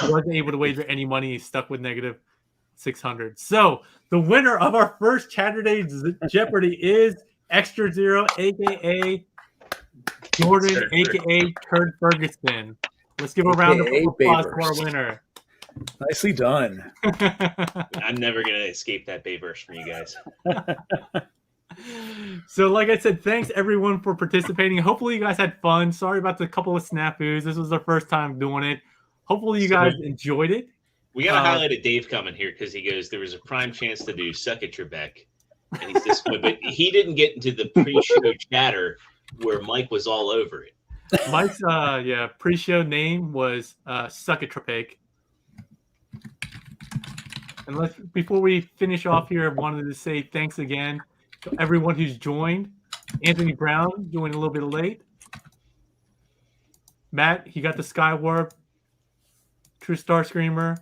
He wasn't able to wager any money. He's stuck with negative 600. So the winner of our first Chatterday Jeopardy is Extrazero, a.k.a. Jordan, a.k.a. Kurt Ferguson. Let's give a round of applause to our winner. Nicely done. I'm never going to escape that Bayburst from you guys. So, like I said, thanks everyone for participating. Hopefully, you guys had fun. Sorry about the couple of snafus. This was our first time doing it. Hopefully, you guys enjoyed it. We got to highlight a Dave comment here because he goes, there was a prime chance to do Suck It, Trebek. And he's disappointed. But he didn't get into the pre-show chatter where Mike was all over it. Mike's pre-show name was Suck It, Trebek. And before we finish off here, I wanted to say thanks again to everyone who's joined. Anthony Brown joined a little bit late. Matt, he got the Skywarp. True Star Screamer.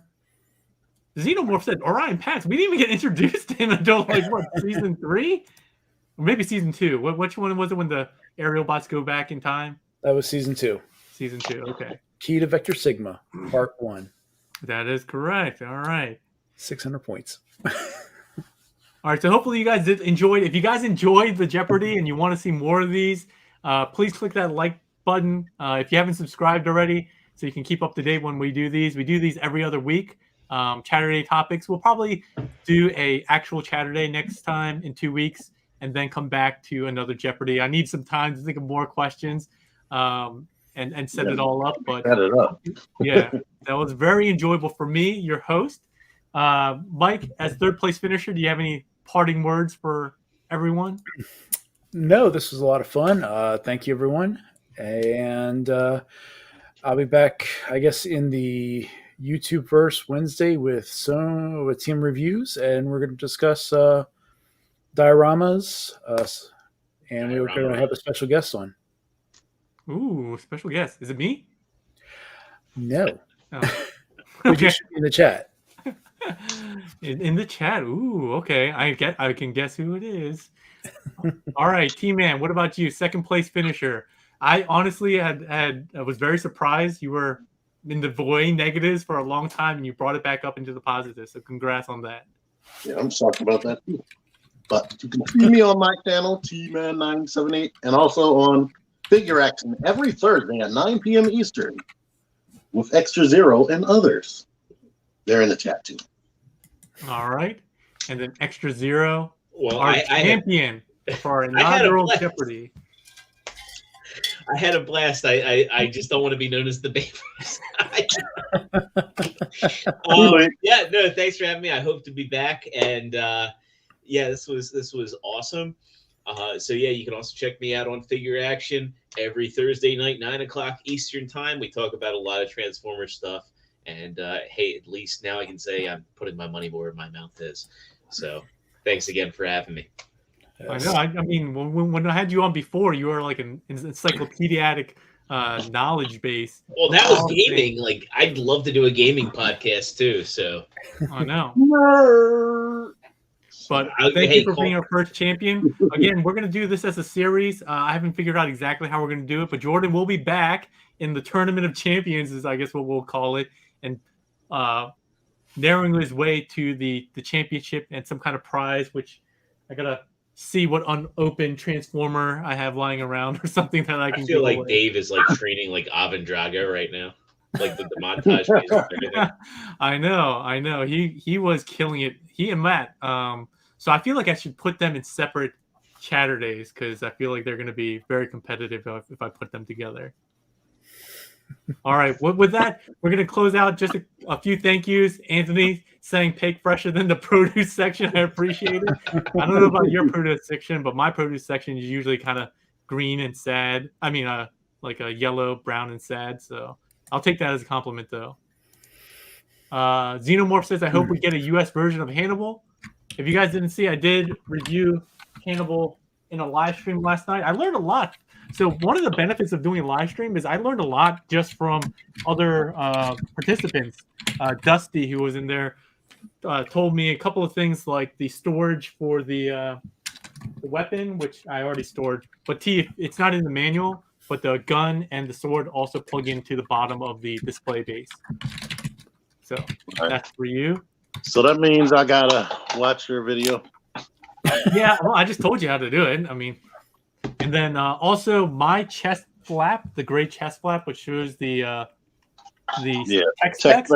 Xenomorph said Orion Pax. We didn't even get introduced to him until season 3? Or maybe season 2. Which one was it when the aerial bots go back in time? That was season 2. Season 2, okay. Key to Vector Sigma, part 1. That is correct. All right. 600 points. All right, so hopefully you guys did enjoy it. If you guys enjoyed the Jeopardy and you want to see more of these, please click that like button if you haven't subscribed already so you can keep up to date when we do these. We do these every other week. Chatterday topics. We'll probably do a actual Chatterday next time in 2 weeks and then come back to another Jeopardy. I need some time to think of more questions and set it all up. But Set it up. yeah, that was very enjoyable for me, your host. Mike, as third place finisher, do you have any parting words for everyone? No, this was a lot of fun. Thank you, everyone. And I'll be back, I guess, in the YouTube verse Wednesday with team reviews, and we're going to discuss dioramas, and we're going to have a special guest on. Ooh, special guest. Is it me? No. Oh. But you should be in the chat. In the chat. Ooh, okay. I can guess who it is. All right, T-Man, what about you? Second place finisher. I honestly I was very surprised you were in the void negatives for a long time and you brought it back up into the positives. So congrats on that. Yeah, I'm sorry about that too. But you can see me on my channel, Tman978, and also on Figure Action every Thursday at 9 p.m. Eastern with Extrazero and others. They're in the chat too. All right. And then Extrazero, Well, our champion for our inaugural Jeopardy. I had a blast. I just don't want to be known as the Babers. Yeah, no, thanks for having me. I hope to be back. And yeah, this was awesome. So yeah, you can also check me out on Figure Action every Thursday night, 9 o'clock Eastern time. We talk about a lot of Transformers stuff. And hey, at least now I can say I'm putting my money where my mouth is. So thanks again for having me. Yes. I know. I mean, when I had you on before, you were like an encyclopedic knowledge base. Well, that was gaming. Like, I'd love to do a gaming podcast too. So I know. But thank you for being our first champion. Again, we're going to do this as a series. I haven't figured out exactly how we're going to do it, but Jordan will be back in the Tournament of Champions, is I guess what we'll call it, and narrowing his way to the championship and some kind of prize, which I got to see what unopened Transformer I have lying around or something that I can. I feel like away. Dave is like training like Avon Drago right now, like the montage music and everything. I know. He was killing it. He and Matt. So I feel like I should put them in separate Chatterdays because I feel like they're going to be very competitive if I put them together. All right. With that, we're going to close out just a few thank yous. Anthony saying pig fresher than the produce section. I appreciate it. I don't know about your produce section, but my produce section is usually kind of green and sad. I mean, like a yellow, brown, and sad. So I'll take that as a compliment, though. Xenomorph says, I hope we get a US version of Hannibal. If you guys didn't see, I did review Hannibal in a live stream last night. I learned a lot. So one of the benefits of doing a live stream is I learned a lot just from other participants. Dusty, who was in there, told me a couple of things like the storage for the weapon, which I already stored. But it's not in the manual, but the gun and the sword also plug into the bottom of the display base. So that's for you. So that means I gotta watch your video. Yeah, well, I just told you how to do it. I mean, and then also my chest flap, the gray chest flap, which shows the text specs,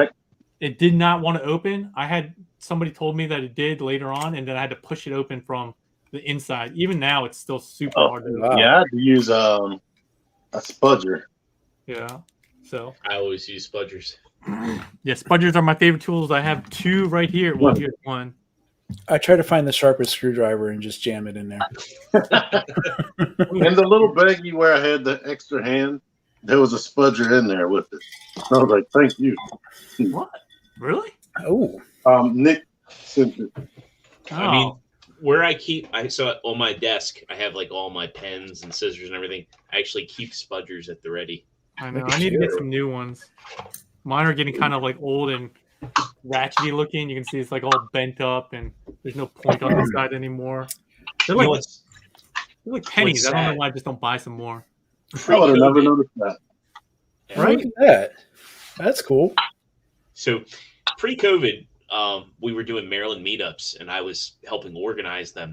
it did not want to open. I had somebody told me that it did later on, and then I had to push it open from the inside. Even now, it's still super hard to open. Yeah, I had to use a spudger. Yeah, so I always use spudgers. Yeah, spudgers are my favorite tools. I have two right here. Well, here's one. I try to find the sharpest screwdriver and just jam it in there. And the little baggie where I had the extra hand, there was a spudger in there with it. I was like, thank you. What? Really? Oh. Nick sent it. I mean, where I keep, so on my desk, I have like all my pens and scissors and everything. I actually keep spudgers at the ready. I know. I need to get some new ones. Mine are getting kind of like old and ratchety looking. You can see it's like all bent up and there's no point on the side anymore. They're like pennies. I don't know why I just don't buy some more. I would have never noticed that. Right? Look at that. That's cool. So pre-COVID, we were doing Maryland meetups and I was helping organize them.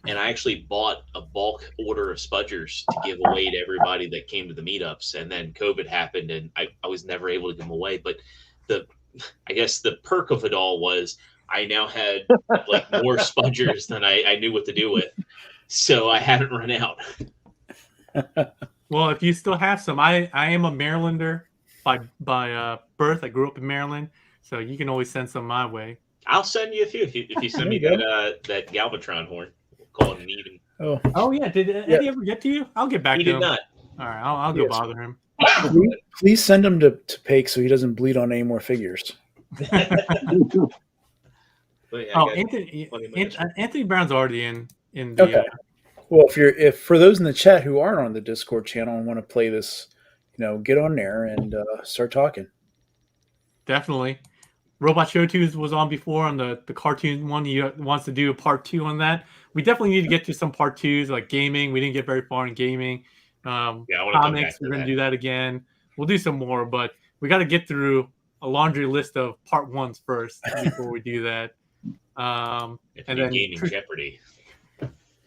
And I actually bought a bulk order of spudgers to give away to everybody that came to the meetups. And then COVID happened and I was never able to give them away. But I guess the perk of it all was I now had like more spudgers than I knew what to do with. So I haven't run out. Well, if you still have some, I am a Marylander by birth. I grew up in Maryland. So you can always send some my way. I'll send you a few if you send me that Galvatron horn. We'll call it an even. Oh yeah. Did Eddie ever get to you? I'll get back to him. He did not. All right, I'll go bother him. Please send him to Pake so he doesn't bleed on any more figures. Anthony Brown's already in the. Okay. Well, if for those in the chat who aren't on the Discord channel and want to play this, get on there and start talking. Definitely. Robot Show 2 was on before on the cartoon one. He wants to do a part 2 on that. We definitely need to get to some part 2s like gaming. We didn't get very far in gaming. Comics, we're going to do that again. We'll do some more, but we got to get through a laundry list of part 1s first before we do that. And then gaming Jeopardy.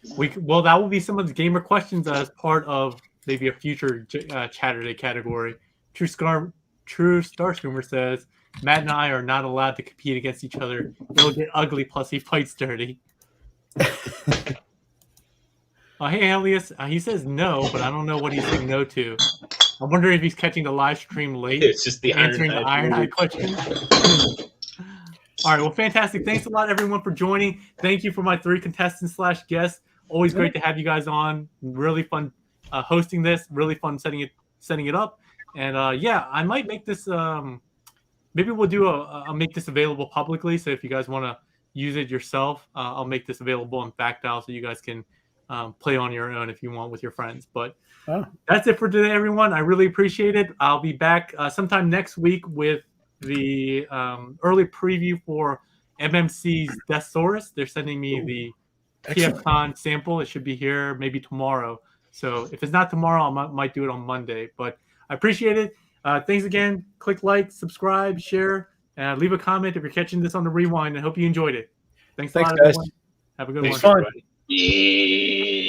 That will be some of the gamer questions as part of maybe a future Chatterday category. True Starscreamer says, Matt and I are not allowed to compete against each other. It'll get ugly, plus he fights dirty. Hey, Elias. He says no, but I don't know what he's saying no to. I'm wondering if he's catching the live stream late. It's just the answering the Ironhide question. All right. Well, fantastic. Thanks a lot, everyone, for joining. Thank you for my 3 contestants / guests. Always great to have you guys on. Really fun hosting this. Really fun setting it up. And I might make this. Maybe we'll do I'll make this available publicly. So if you guys want to use it yourself, I'll make this available in Factile so you guys can play on your own if you want with your friends. But that's it for today, everyone. I really appreciate it. I'll be back sometime next week with the early preview for MMC's Deathsaurus. They're sending me the TFCon sample. It should be here maybe tomorrow. So if it's not tomorrow, I might do it on Monday. But I appreciate it. Thanks again. Click like, subscribe, share, and leave a comment if you're catching this on the rewind. I hope you enjoyed it. Thanks a lot, guys. everyone. Have a good one. Fun. Yeah.